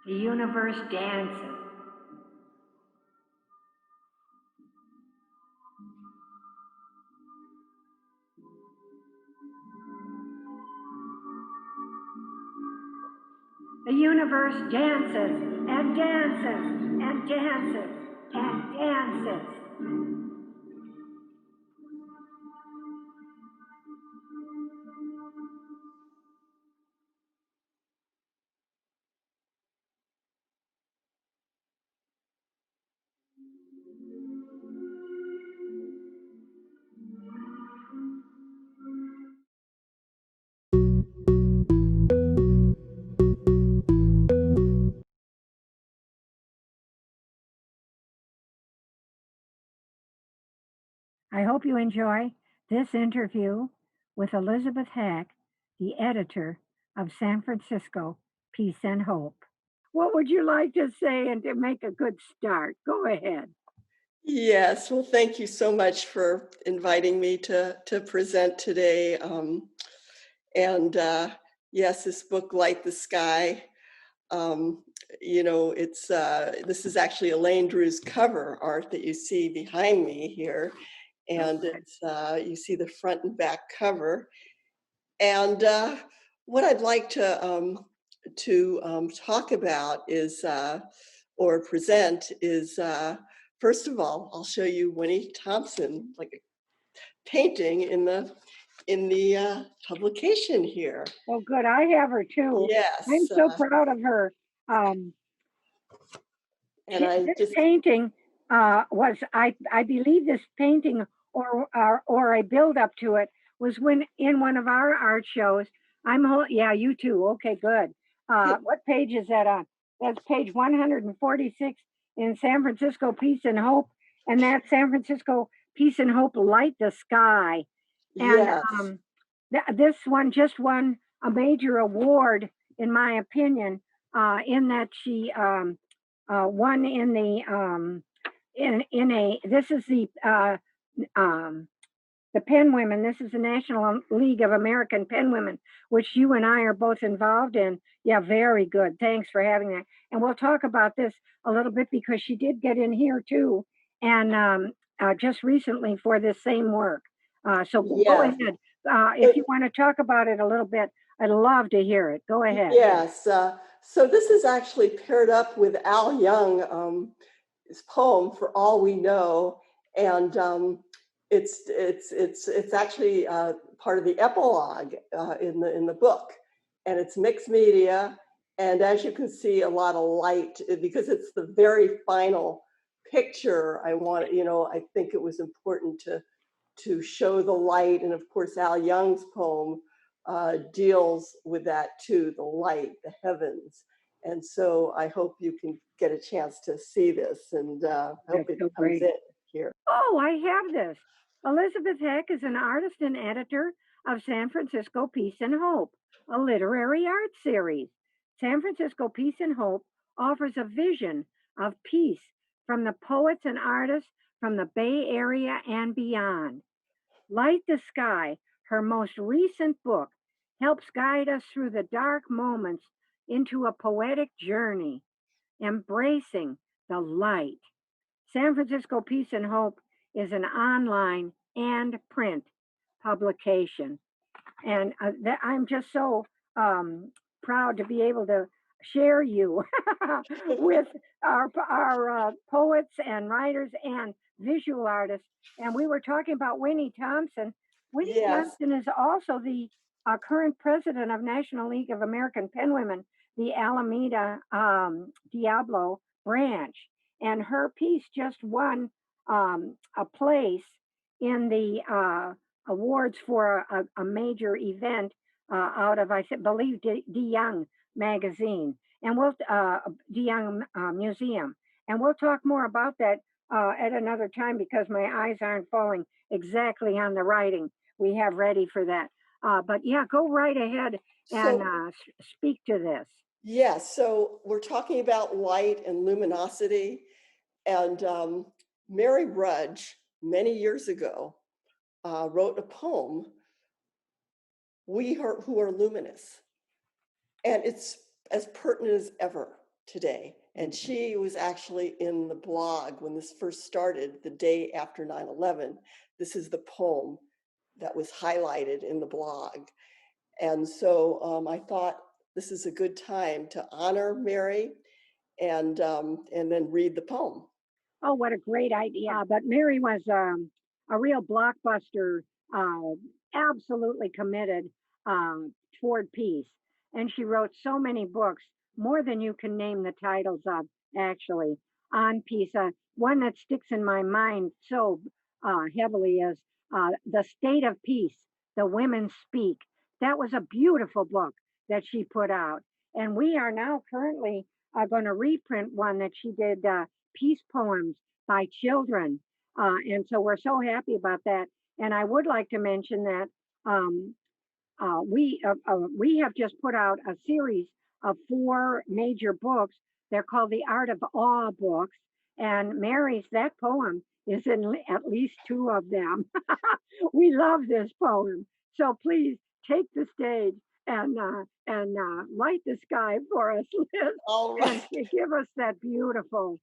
The universe dances. The universe dances and dances and dances and dances. I hope you enjoy this interview with Elizabeth Hack, the editor of San Francisco Peace and Hope. What would you like to say and to make a good start? Go ahead. Yes, well, thank you so much for inviting me to present today. Yes, this book, Light the Sky, this is actually Elaine Drew's cover art that you see behind me here. And it's you see the front and back cover. And what I'd like to talk about is, or present is, first of all, I'll show you Winnie Thompson, like a painting in the publication here. Oh, good. I have her too. Yes. I'm so proud of her. This painting was, I believe this painting or a build up to it was when in one of our art shows. Yeah, you too. Okay, good. What page is that on? That's page 146 in San Francisco Peace and Hope. And that's San Francisco Peace and Hope Light the Sky. And this one just won a major award, in my opinion, in that she won in the this is the the Pen Women. This is the National League of American Pen Women, which you and I are both involved in. Yeah, very good. Thanks for having that. And we'll talk about this a little bit because she did get in here too, and just recently for this same work. So go Yeah. ahead. If you want to talk about it a little bit, I'd love to hear it. Go ahead. Yes. So this is actually paired up with Al Young, his poem "For All We Know," and it's actually part of the epilogue in the book, and it's mixed media, and as you can see, a lot of light because it's the very final picture. I think it was important to show the light, and of course, Al Young's poem deals with that too, the light, the heavens. And so I hope you can get a chance to see this, and I hope it comes in here. Oh, I have this. Elizabeth Heck is an artist and editor of San Francisco Peace and Hope, a literary art series. San Francisco Peace and Hope offers a vision of peace from the poets and artists from the Bay Area and beyond. Light the Sky, her most recent book, helps guide us through the dark moments into a poetic journey, embracing the light. San Francisco Peace and Hope is an online and print publication. And I'm just so proud to be able to share you with our poets and writers and visual artists. And we were talking about Winnie Thompson. Winnie Thompson is also the current president of National League of American Pen Women, the Alameda Diablo branch. And her piece just won a place in the awards for a major event out of, believe, De Young magazine, and we'll De Young Museum, and we'll talk more about that at another time because my eyes aren't falling exactly on the writing we have ready for that. But yeah, go right ahead and speak to this. Yes, so we're talking about light and luminosity, and Mary Rudge, many years ago, wrote a poem, "We Who Are Luminous," and it's as pertinent as ever today. And she was actually in the blog when this first started, the day after 9/11. This is the poem that was highlighted in the blog. And so I thought this is a good time to honor Mary and then read the poem. Oh, what a great idea. But Mary was a real blockbuster, absolutely committed toward peace. And she wrote so many books, more than you can name the titles of, actually, on peace. One that sticks in my mind so heavily is The State of Peace, The Women Speak. That was a beautiful book that she put out. And we are now currently going to reprint one that she did, peace poems by children. And so we're so happy about that. And I would like to mention that we have just put out a series of 4 major books. They're called the Art of Awe books. And Mary's, that poem is in at least 2 of them. We love this poem. So please take the stage and light the sky for us, Liz. All right. And give us that beautiful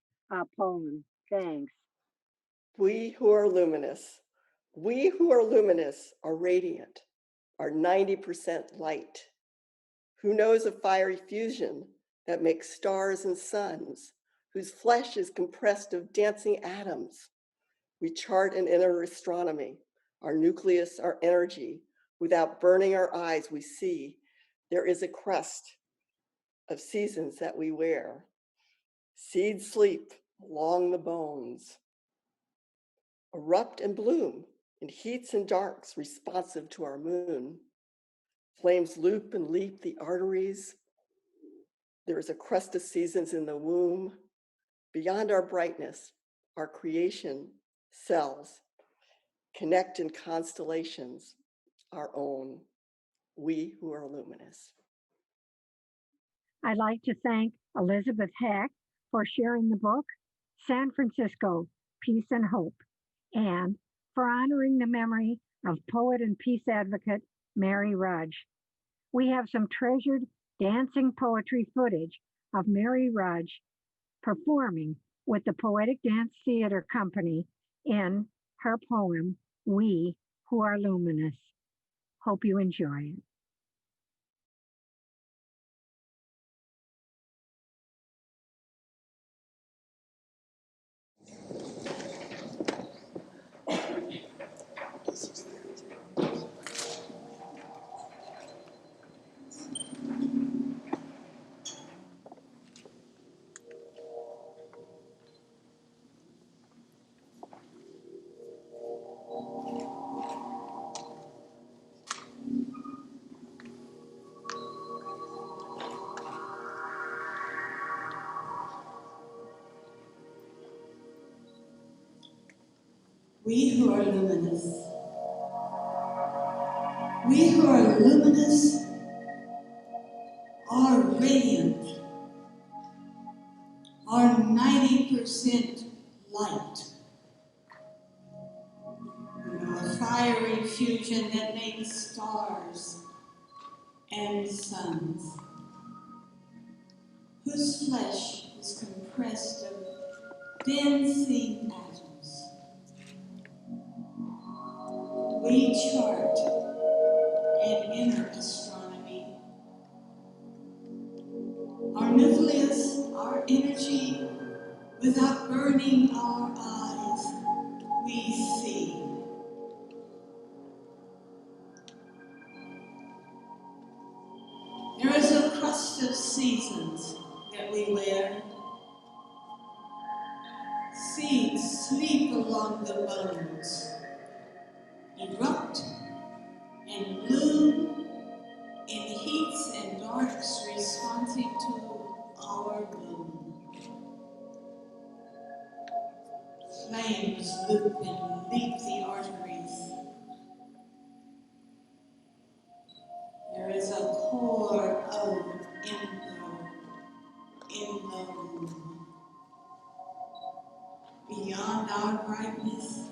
poem. Thanks. We who are luminous. We who are luminous are radiant, are 90% light. Who knows of fiery fusion that makes stars and suns, whose flesh is compressed of dancing atoms? We chart an inner astronomy, our nucleus, our energy. Without burning our eyes, we see there is a crust of seasons that we wear. Seeds sleep along the bones, erupt and bloom in heats and darks responsive to our moon. Flames loop and leap the arteries. There is a crust of seasons in the womb. Beyond our brightness, our creation, cells, connect in constellations, our own, we who are luminous. I'd like to thank Elizabeth Heck for sharing the book, San Francisco, Peace and Hope, and for honoring the memory of poet and peace advocate Mary Rudge. We have some treasured dancing poetry footage of Mary Rudge performing with the Poetic Dance Theater Company in her poem, We Who Are Luminous. Hope you enjoy it. We who are luminous. We who are luminous are radiant, are 90% light. A fiery fusion that makes stars and suns, whose flesh is compressed of dancing atoms. We chart an inner astronomy. Our nucleus, our energy, without burning our eyes, we see. There is a crust of seasons that we wear. Seeds sleep along the bones, erupt and bloom in heats and darks responsive to our moon. Flames loop and leap the arteries. There is a core of endo in the womb. Beyond our brightness,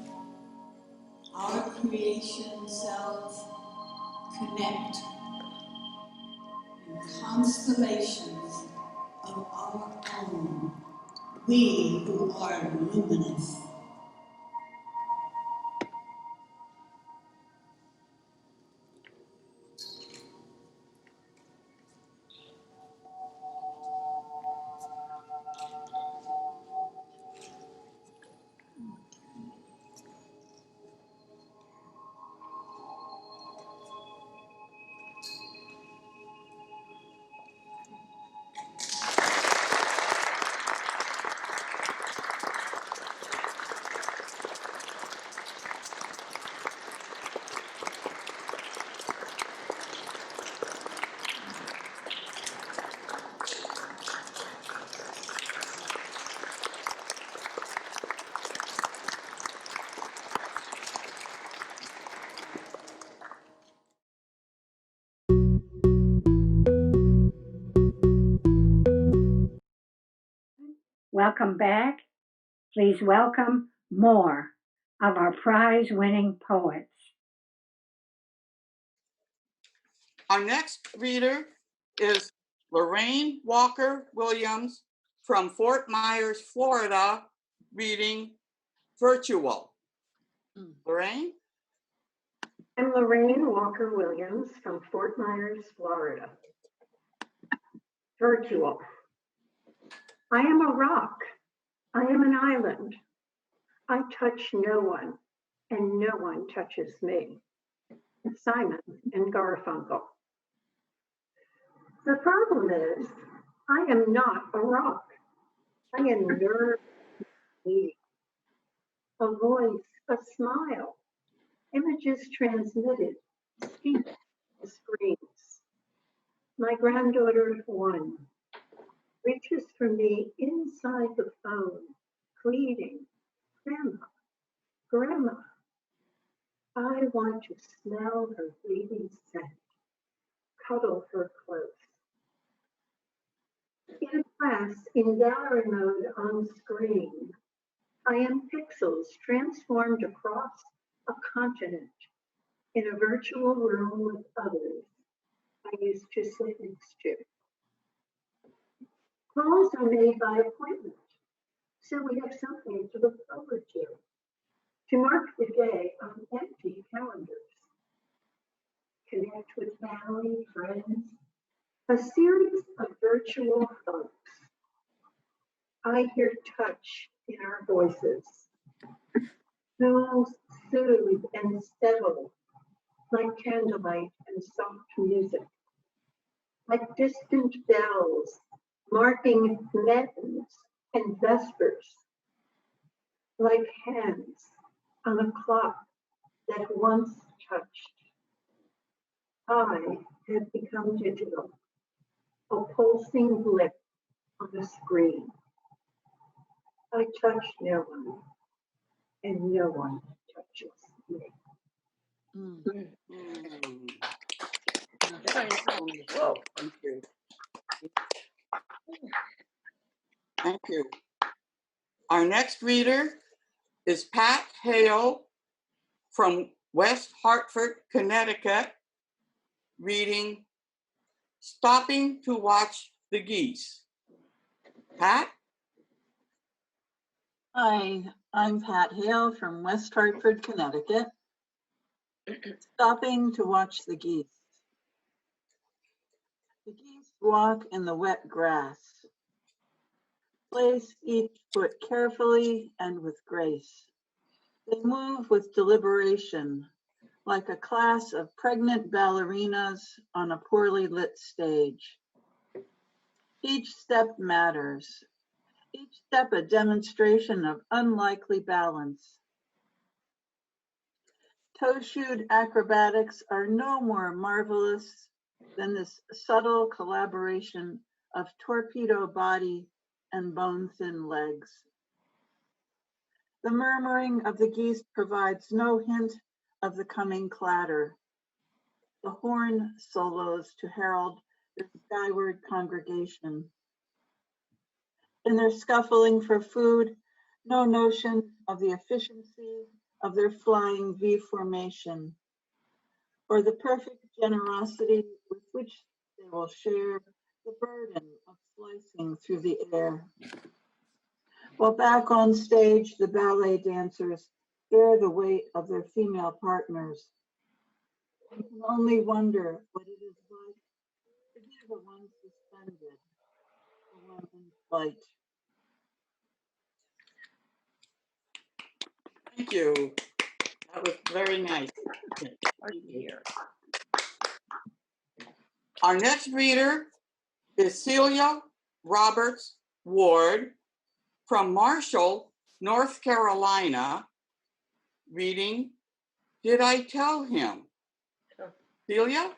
our creation selves connect in constellations of our own, we who are luminous. Welcome back. Please welcome more of our prize-winning poets. Our next reader is Lorraine Walker Williams from Fort Myers, Florida, reading Virtual. Lorraine? I'm Lorraine Walker Williams from Fort Myers, Florida. Virtual. I am a rock. I am an island. I touch no one, and no one touches me. Simon and Garfunkel. The problem is, I am not a rock. I am nerve, a voice, a smile, images transmitted, speech, screams. My granddaughter, 1, reaches for me inside the phone, pleading, Grandma, Grandma. I want to smell her baby scent, cuddle her close. In class, in gallery mode on screen, I am pixels transformed across a continent, in a virtual room with others I used to sit next to. Calls are made by appointment, so we have something to look forward to mark the day on empty calendars. Connect with family, friends, a series of virtual hugs. I hear touch in our voices. Smells soothe and settle like candlelight and soft music, like distant bells marking matins and vespers, like hands on a clock that once touched. I have become digital, a pulsing blip on a screen. I touch no one, and no one touches me. Whoa, thank you. Thank you. Our next reader is Pat Hale from West Hartford, Connecticut, reading Stopping to Watch the Geese. Pat? Hi, I'm Pat Hale from West Hartford, Connecticut. Stopping to watch the geese. The geese walk in the wet grass. Place each foot carefully and with grace. They move with deliberation, like a class of pregnant ballerinas on a poorly lit stage. Each step matters. Each step a demonstration of unlikely balance. Toe-shoed acrobatics are no more marvelous than this subtle collaboration of torpedo body and bone-thin legs. The murmuring of the geese provides no hint of the coming clatter. The horn solos to herald their skyward congregation. In their scuffling for food, no notion of the efficiency of their flying V formation, or the perfect generosity with which they will share the burden of slicing through the air. While back on stage, the ballet dancers bear the weight of their female partners. You can only wonder what it is like to be the one suspended, the one in flight. Thank you. That was very nice. Our next reader is Celia Roberts Ward from Marshall, North Carolina, reading Did I Tell Him? Celia?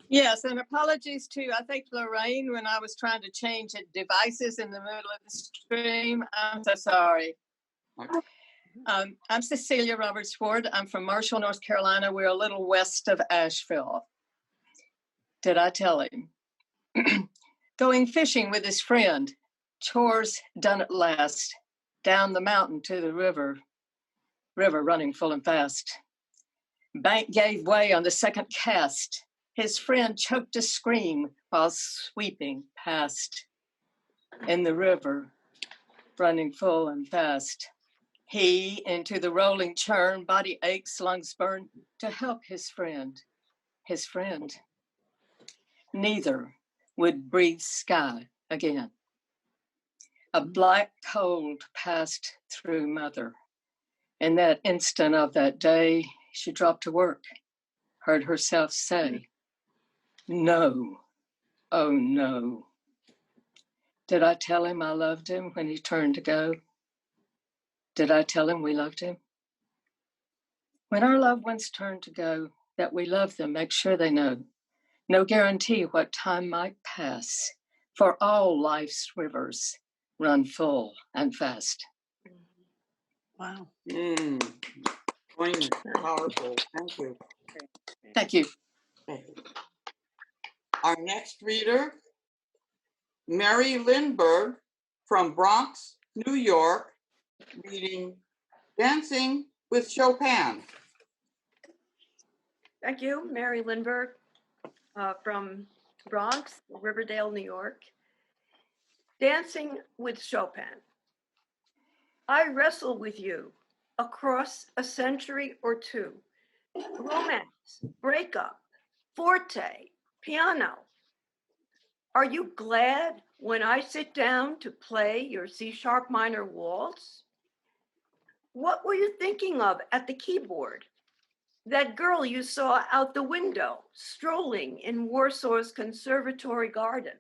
Yes, and apologies to, I think, Lorraine, when I was trying to change devices in the middle of the stream. I'm so sorry. I'm Cecilia Roberts Ward. I'm from Marshall, North Carolina. We're a little west of Asheville. Did I tell him? Going fishing with his friend. Chores done at last. Down the mountain to the river. River running full and fast. Bank gave way on the second cast. His friend choked a scream while sweeping past. In the river, running full and fast. He, into the rolling churn, body aches, lungs burn, to help his friend. His friend. Neither would breathe sky again. A black cold passed through mother. In that instant of that day, she dropped to work, heard herself say, no, oh no. Did I tell him I loved him when he turned to go? Did I tell him we loved him? When our loved ones turn to go, that we love them, make sure they know. No guarantee what time might pass, for all life's rivers run full and fast. Wow. Powerful. Thank you. Thank you. Our next reader, Mary Lindbergh from Bronx, New York, reading Dancing with Chopin. Thank you, Mary Lindbergh from Bronx, Riverdale, New York. Dancing with Chopin. I wrestle with you across a century or two. Romance, breakup, forte, piano. Are you glad when I sit down to play your C-sharp minor waltz? What were you thinking of at the keyboard? That girl you saw out the window, strolling in Warsaw's conservatory garden.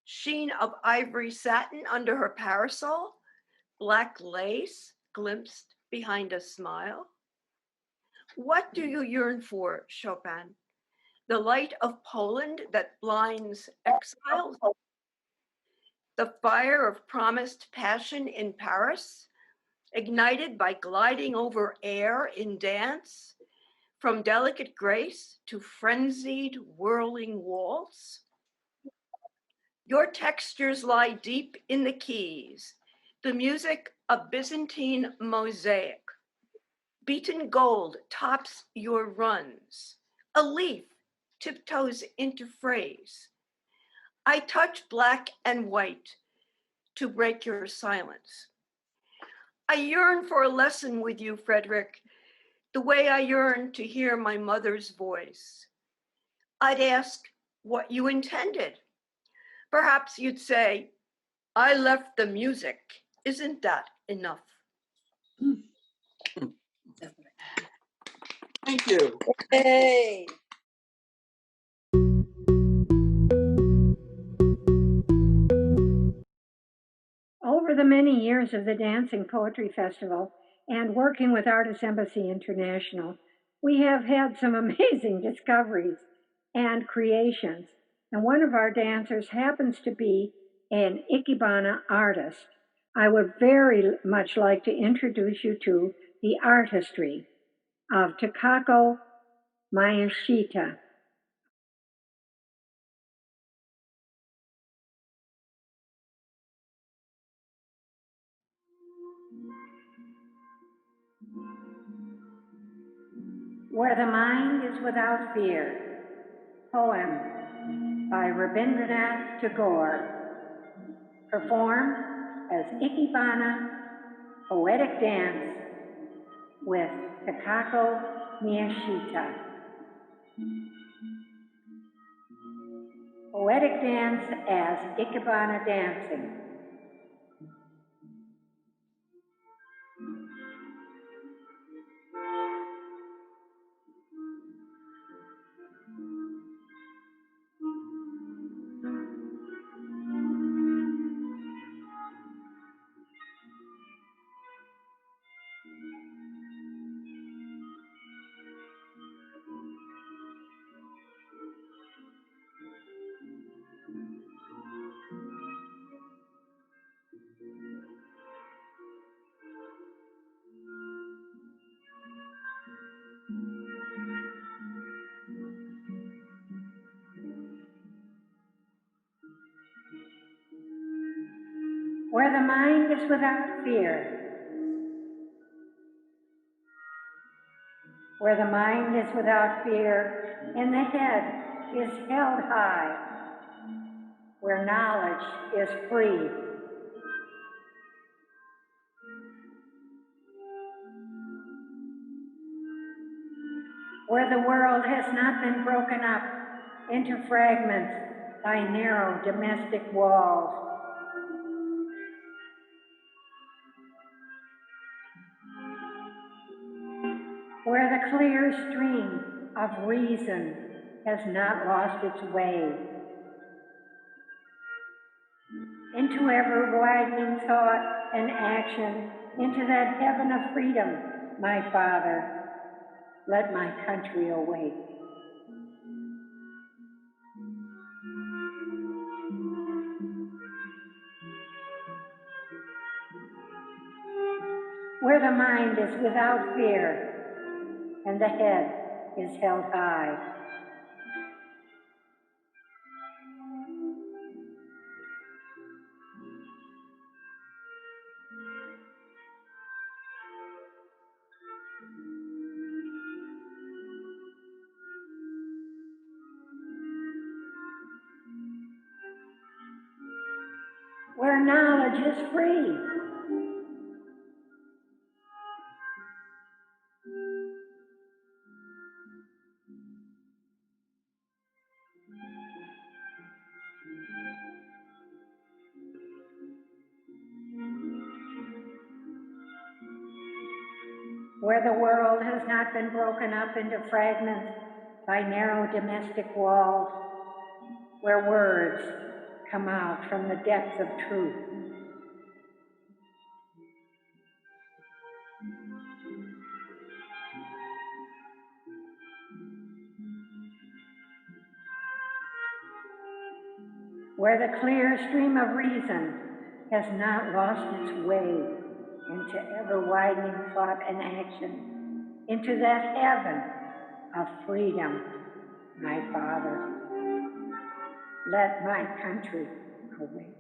Sheen of ivory satin under her parasol, black lace glimpsed behind a smile. What do you yearn for, Chopin? The light of Poland that blinds exiles? The fire of promised passion in Paris, ignited by gliding over air in dance, from delicate grace to frenzied whirling waltz? Your textures lie deep in the keys, the music a Byzantine mosaic. Beaten gold tops your runs, a leaf tiptoes into phrase. I touch black and white to break your silence. I yearn for a lesson with you, Frederick, the way I yearn to hear my mother's voice. I'd ask what you intended. Perhaps you'd say, I left the music. Isn't that enough? Thank you. Hey. Over the many years of the Dancing Poetry Festival and working with Artist Embassy International, we have had some amazing discoveries and creations. And one of our dancers happens to be an Ikebana artist. I would very much like to introduce you to the artistry of Takako Miyashita. Where the Mind is Without Fear, poem by Rabindranath Tagore, performed as Ikebana Poetic Dance with Takako Miyashita. Poetic Dance as Ikebana Dancing. Where the mind is without fear, where the mind is without fear, and the head is held high, where knowledge is free. Where the world has not been broken up into fragments by narrow domestic walls. Where the clear stream of reason has not lost its way. Into ever-widening thought and action, into that heaven of freedom, my Father, let my country awake. Where the mind is without fear, and the head is held high. where knowledge is free. Where the world has not been broken up into fragments by narrow domestic walls, where words come out from the depths of truth. Where the clear stream of reason has not lost its way into ever-widening thought and action, into that heaven of freedom, my Father. Let my country awake.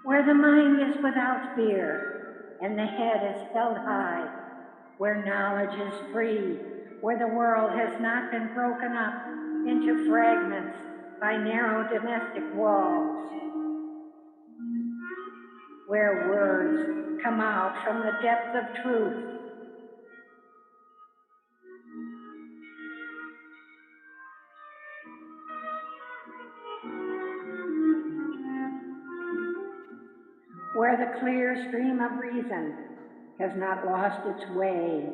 Where the mind is without fear and the head is held high, where knowledge is free, where the world has not been broken up into fragments by narrow domestic walls, where words come out from the depth of truth. Where the clear stream of reason has not lost its way.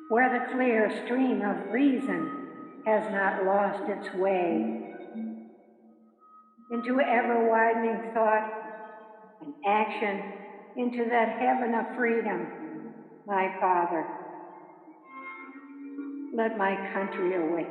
Where the clear stream of reason has not lost its way. Into ever-widening thought and action, into that heaven of freedom, my Father. Let my country awake.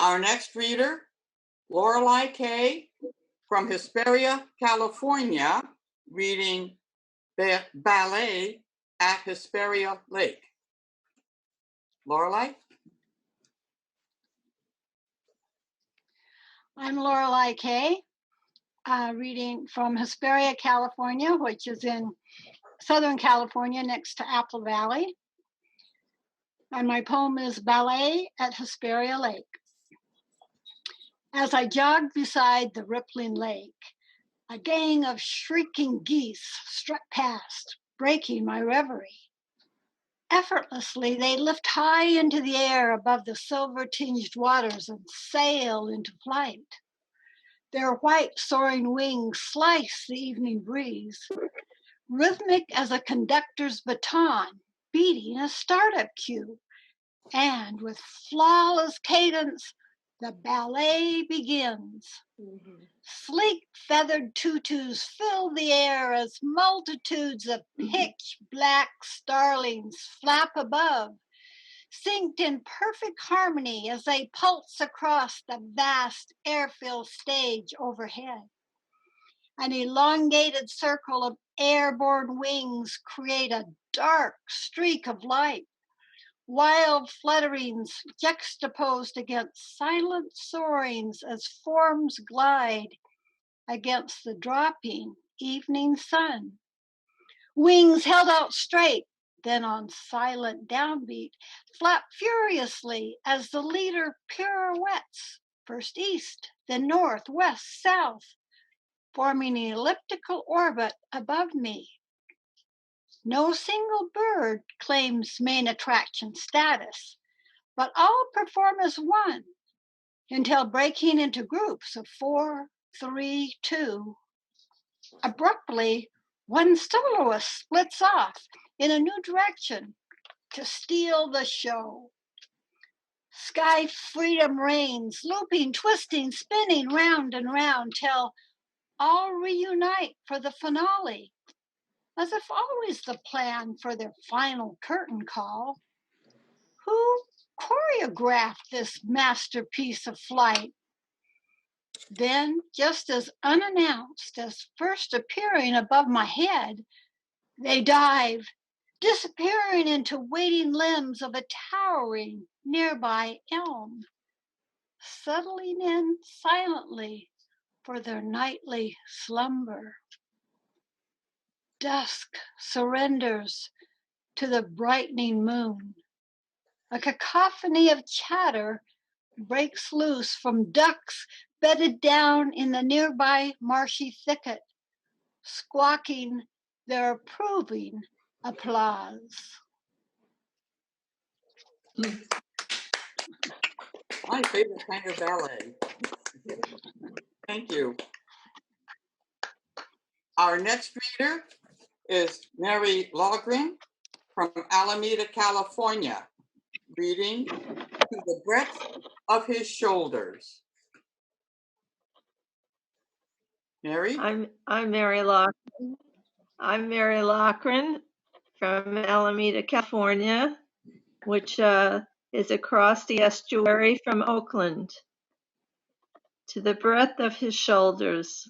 Our next reader, Lorelei Kay from Hesperia, California, reading the ballet at Hesperia Lake. Lorelei? I'm Lorelei Kay, reading from Hesperia, California, which is in Southern California next to Apple Valley. And my poem is Ballet at Hesperia Lake. As I jogged beside the rippling lake, a gang of shrieking geese struck past, breaking my reverie. Effortlessly, they lift high into the air above the silver-tinged waters and sail into flight. Their white soaring wings slice the evening breeze, rhythmic as a conductor's baton beating a startup cue. And with flawless cadence, the ballet begins. Sleek feathered tutus fill the air as multitudes of pitch black starlings flap above, synced in perfect harmony as they pulse across the vast air-filled stage overhead. An elongated circle of airborne wings create a dark streak of light. Wild flutterings juxtaposed against silent soarings as forms glide against the dropping evening sun. Wings held out straight, then on silent downbeat, flap furiously as the leader pirouettes, first east, then north, west, south, forming an elliptical orbit above me. No single bird claims main attraction status, but all perform as one until breaking into groups of 4, 3, 2. Abruptly, one soloist splits off in a new direction to steal the show. Sky freedom reigns, looping, twisting, spinning round and round till all reunite for the finale, as if always the plan for their final curtain call. Who choreographed this masterpiece of flight? Then, just as unannounced as first appearing above my head, they dive, disappearing into waiting limbs of a towering nearby elm, settling in silently for their nightly slumber. Dusk surrenders to the brightening moon. A cacophony of chatter breaks loose from ducks bedded down in the nearby marshy thicket, squawking their approving applause. My favorite kind of ballet. Thank you. Our next reader is Mary Logren from Alameda, California, reading To the Breadth of His Shoulders. Mary? I'm Mary Lachlan. I'm Mary Lachlan from Alameda, California, which is across the estuary from Oakland. To the breadth of his shoulders.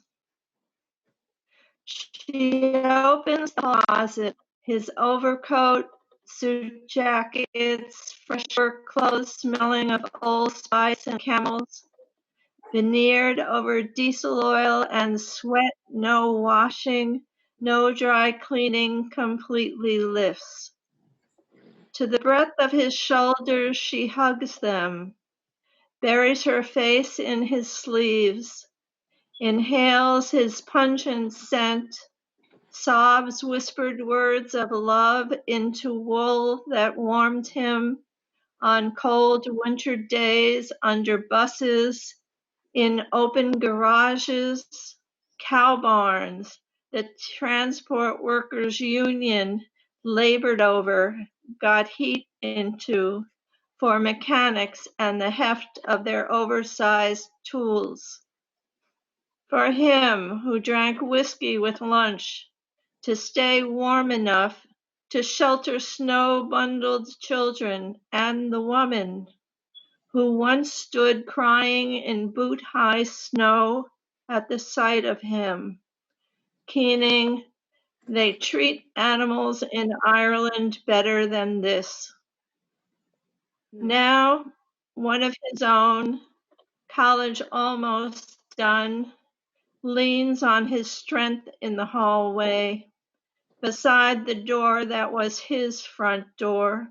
She opens the closet, his overcoat, suit jackets, fresh work clothes smelling of Old Spice and Camels, veneered over diesel oil and sweat, no washing, no dry cleaning, completely lifts. To the breadth of his shoulders, she hugs them, buries her face in his sleeves, inhales his pungent scent, sobs whispered words of love into wool that warmed him on cold winter days under buses, in open garages, cow barns, the transport workers' union labored over, got heat into for mechanics and the heft of their oversized tools. For him who drank whiskey with lunch to stay warm enough to shelter snow-bundled children, and the woman who once stood crying in boot-high snow at the sight of him, keening, "They treat animals in Ireland better than this." Now, one of his own, college almost done, leans on his strength in the hallway, beside the door that was his front door.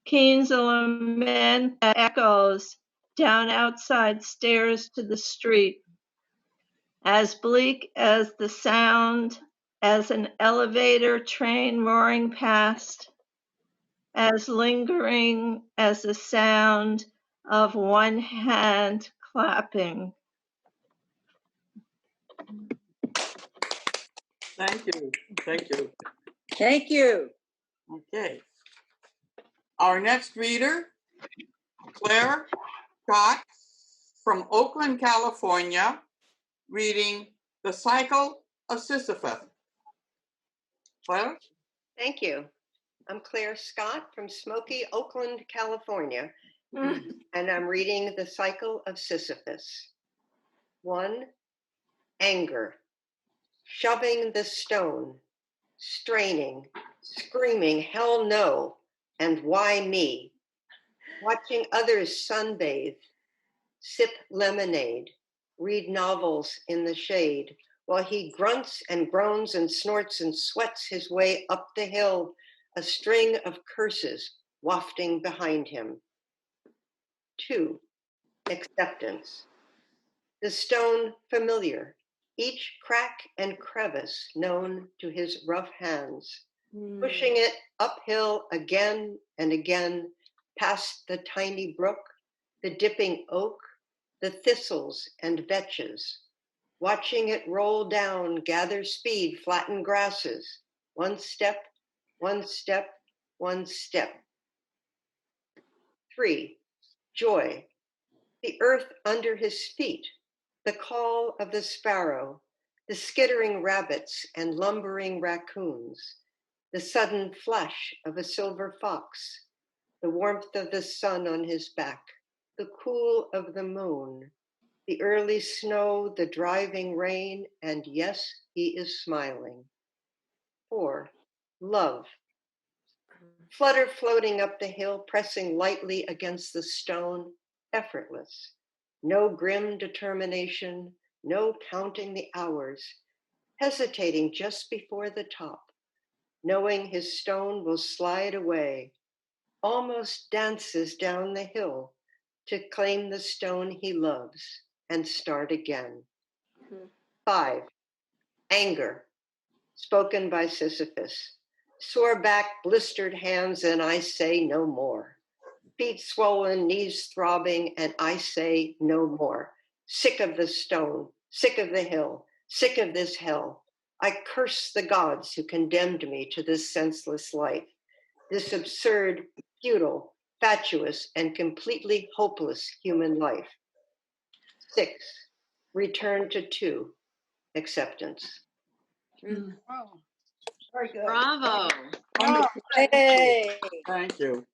Keen's a lament that echoes down outside stairs to the street, as bleak as the sound, as an elevator train roaring past, as lingering as the sound of one hand clapping. Thank you. Thank you. Thank you. Okay. Our next reader, Claire Scott from Oakland, California, reading The Cycle of Sisyphus. Claire? Thank you. I'm Claire Scott from smoky Oakland, California, and I'm reading The Cycle of Sisyphus. 1, anger, shoving the stone, straining, screaming, hell no, and why me? Watching others sunbathe, sip lemonade, read novels in the shade, while he grunts and groans and snorts and sweats his way up the hill, a string of curses wafting behind him. 2, acceptance. The stone familiar, each crack and crevice known to his rough hands, pushing it uphill again and again, past the tiny brook, the dipping oak, the thistles and vetches, watching it roll down, gather speed, flatten grasses, one step, one step, one step. 3, joy, the earth under his feet, the call of the sparrow, the skittering rabbits and lumbering raccoons, the sudden flash of a silver fox, the warmth of the sun on his back, the cool of the moon, the early snow, the driving rain, and yes, he is smiling. 4, love. Flutter floating up the hill, pressing lightly against the stone, effortless. No grim determination, no counting the hours, hesitating just before the top, knowing his stone will slide away, almost dances down the hill to claim the stone he loves and start again. 5, anger, spoken by Sisyphus. Sore back, blistered hands, and I say no more. Feet swollen, knees throbbing, and I say no more. Sick of the stone, sick of the hill, sick of this hell. I curse the gods who condemned me to this senseless life, this absurd, futile, fatuous, and completely hopeless human life. 6, return to 2, acceptance. Very good. Bravo. Hey. Thank you.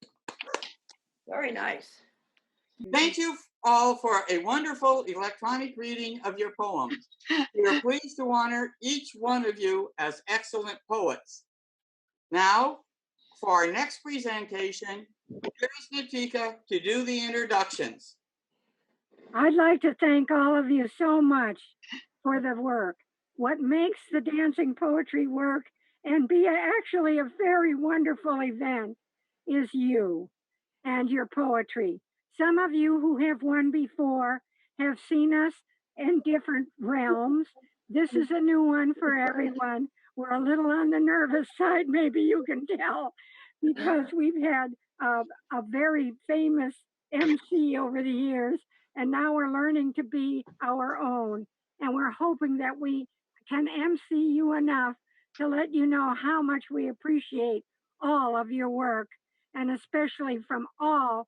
Very nice. Thank you all for a wonderful electronic reading of your poems. We are pleased to honor each one of you as excellent poets. Now, for our next presentation, here's Natica to do the introductions. I'd like to thank all of you so much for the work. What makes the dancing poetry work and be actually a very wonderful event is you and your poetry. Some of you who have won before have seen us in different realms. This is a new one for everyone. We're a little on the nervous side, maybe you can tell, because we've had a very famous MC over the years, and now we're learning to be our own. And we're hoping that we can MC you enough to let you know how much we appreciate all of your work, and especially from all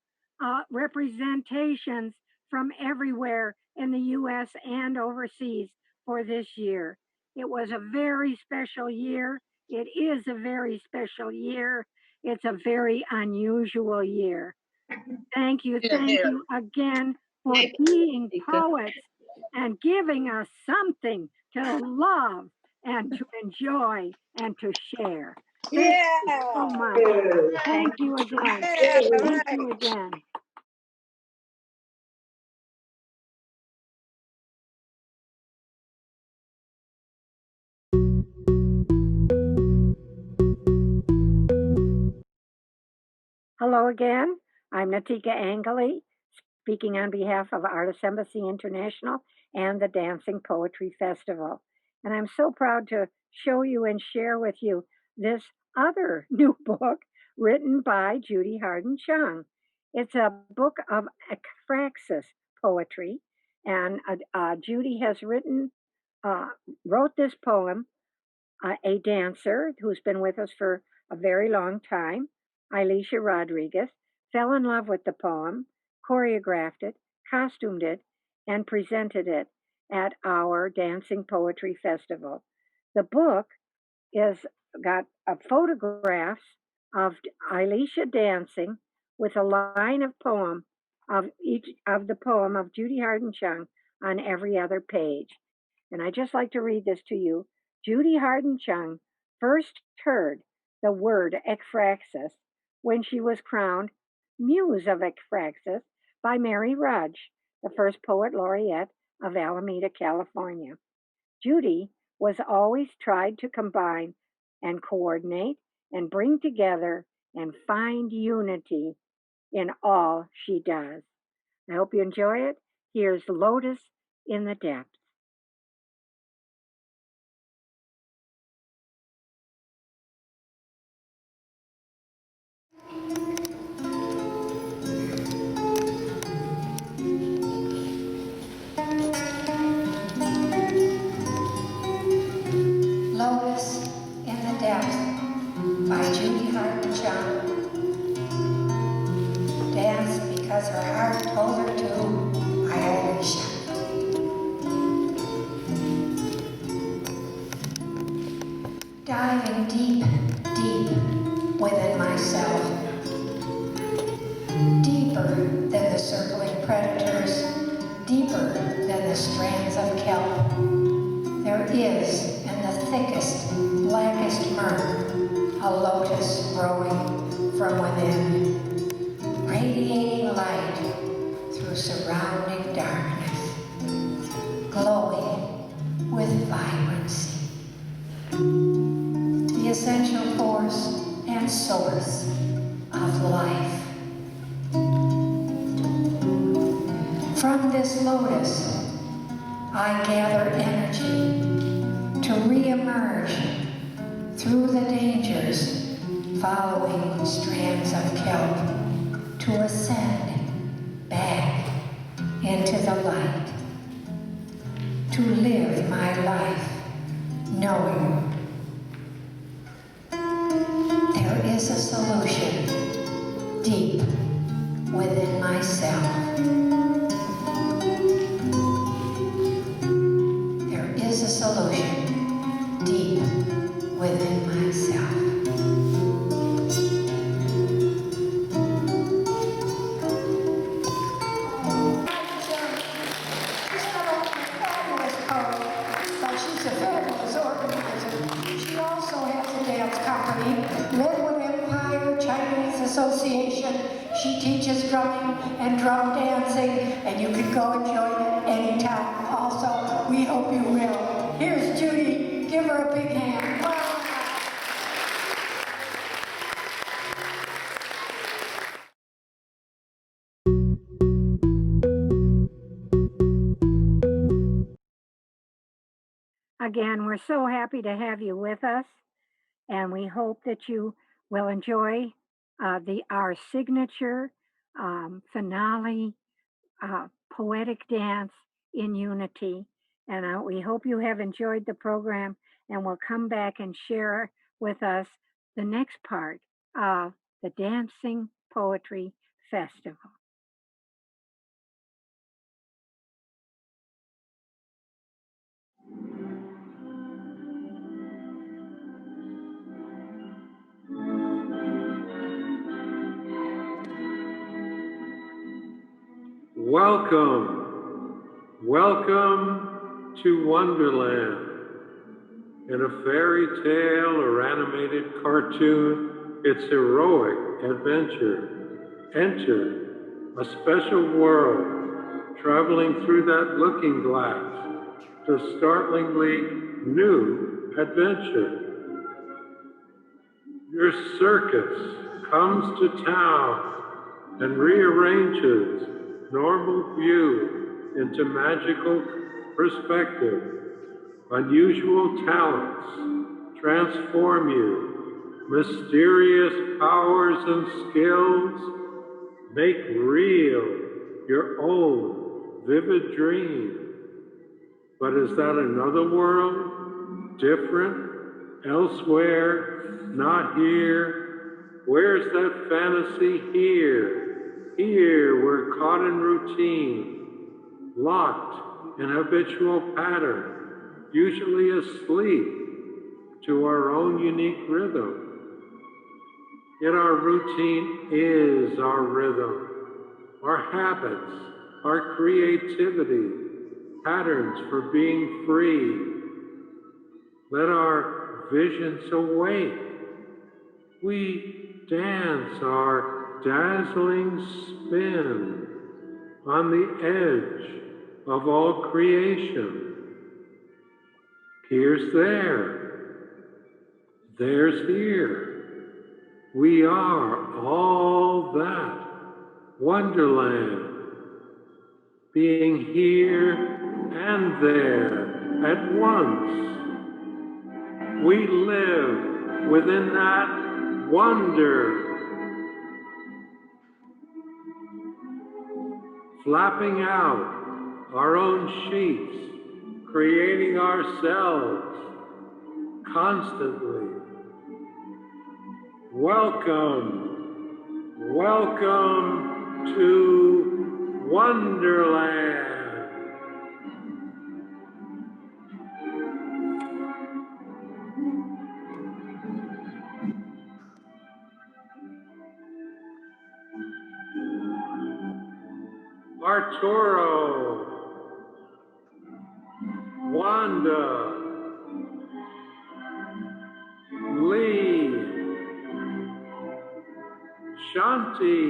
representations from everywhere in the U.S. and overseas for this year. It was a very special year. It is a very special year. It's a very unusual year. Thank you again for being poets and giving us something to love and to enjoy and to share. Oh my. Thank you again. Thank you again. Hello again. I'm Natica Angilly, speaking on behalf of Artists Embassy International and the Dancing Poetry Festival. And I'm so proud to show you and share with you this other new book written by Judy Harden Chung. It's a book of ekphrasis poetry, and Judy has wrote this poem. A dancer who's been with us for a very long time, Alicia Rodriguez, fell in love with the poem, choreographed it, costumed it, and presented it at our Dancing Poetry Festival. The book is got photographs of Alicia dancing with a line of poem of each of the poem of Judy Harden Chung on every other page. And I just like to read this to you. Judy Harden Chung first heard the word ekphrasis when she was crowned Muse of Ekphrasis by Mary Rudge, the first poet laureate of Alameda, California. Judy was always tried to combine and coordinate and bring together and find unity in all she does. I hope you enjoy it. Here's Lotus in the Depths. Lotus in the Depths by Judy Harden Chung. Dance because her heart told her to by Alicia. Diving deep, deep within myself. Deeper than the circling predators, deeper than the strands of kelp. There is in the thickest, blackest murk a lotus growing from within, radiating light through surrounding darkness, glowing with vibrancy. The essential force and source of life. From this lotus, I gather energy to re-emerge through the dangers, following strands of kelp, to ascend back into the light, to live my life knowing there is a solution deep within myself. There is a solution deep within myself. She's a fabulous organizer. She also has a dance company, Redwood Empire Chinese Association. She teaches drumming and drum dancing, and you can go enjoy it anytime. Also, we hope you will. Here's Judy. Give her a big hand. Wow. Again, we're so happy to have you with us, and we hope that you will enjoy our signature finale poetic dance in unity. And we hope you have enjoyed the program and will come back and share with us the next part of the Dancing Poetry Festival. Welcome, welcome to Wonderland. In a fairy tale or animated cartoon, it's heroic adventure. Enter a special world, traveling through that looking glass to startlingly new adventure. Your circus comes to town and rearranges normal view into magical perspective. Unusual talents transform you. Mysterious powers and skills make real your own vivid dream. But is that another world? Different? Elsewhere? Not here? Where's that fantasy here? Here we're caught in routine, locked in habitual pattern, usually asleep to our own unique rhythm. Yet our routine is our rhythm, our habits, our creativity, patterns for being free. Let our visions awake. We dance our dazzling spin on the edge of all creation. Here's there, there's here. We are all that wonderland, being here and there at once. We live within that wonder, flapping out our own sheets, creating ourselves constantly. Welcome, welcome to Wonderland. Arturo, Wanda, Lee, Shanti,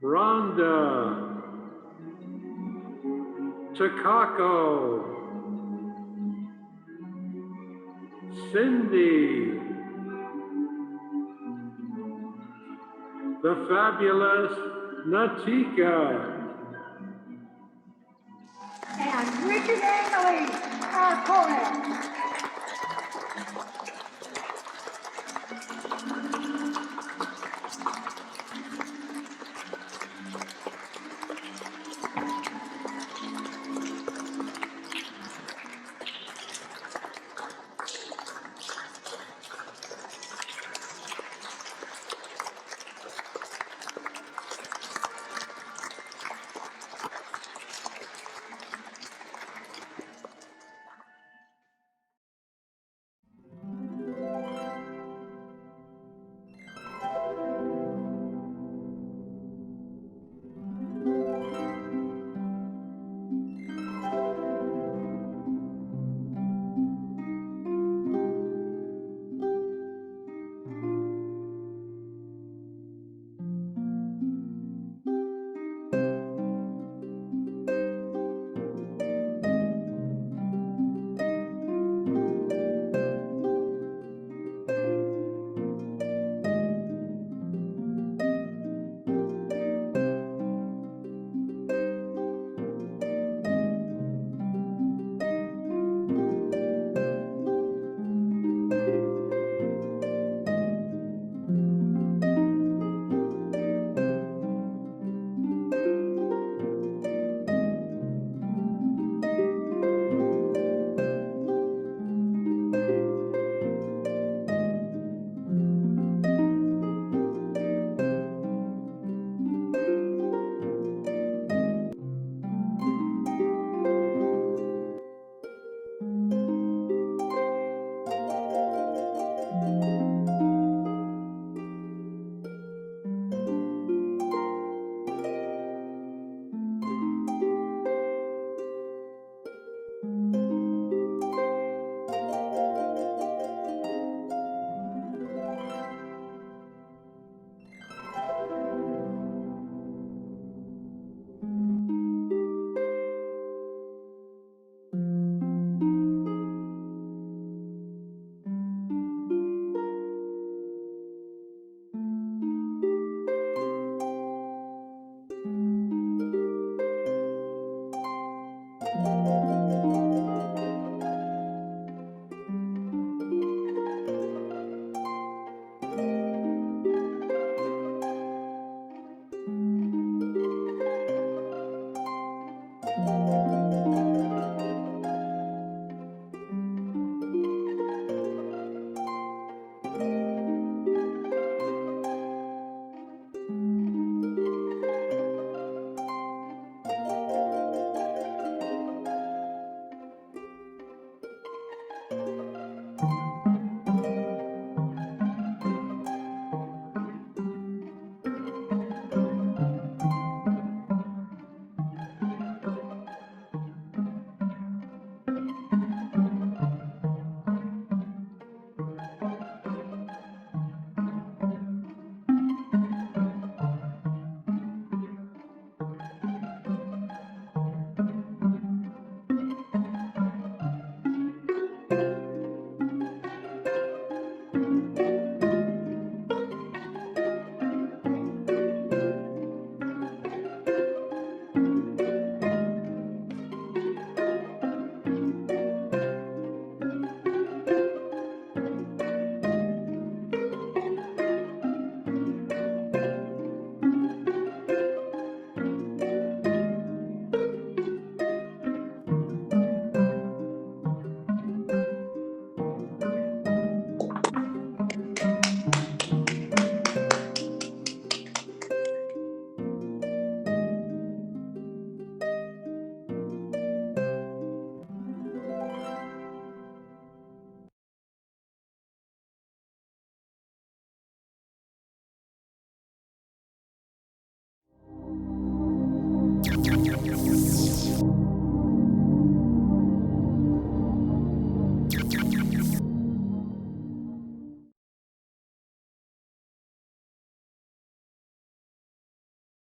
Rhonda, Takako, Cindy, the fabulous Natica, and Richard Angilly, our poet.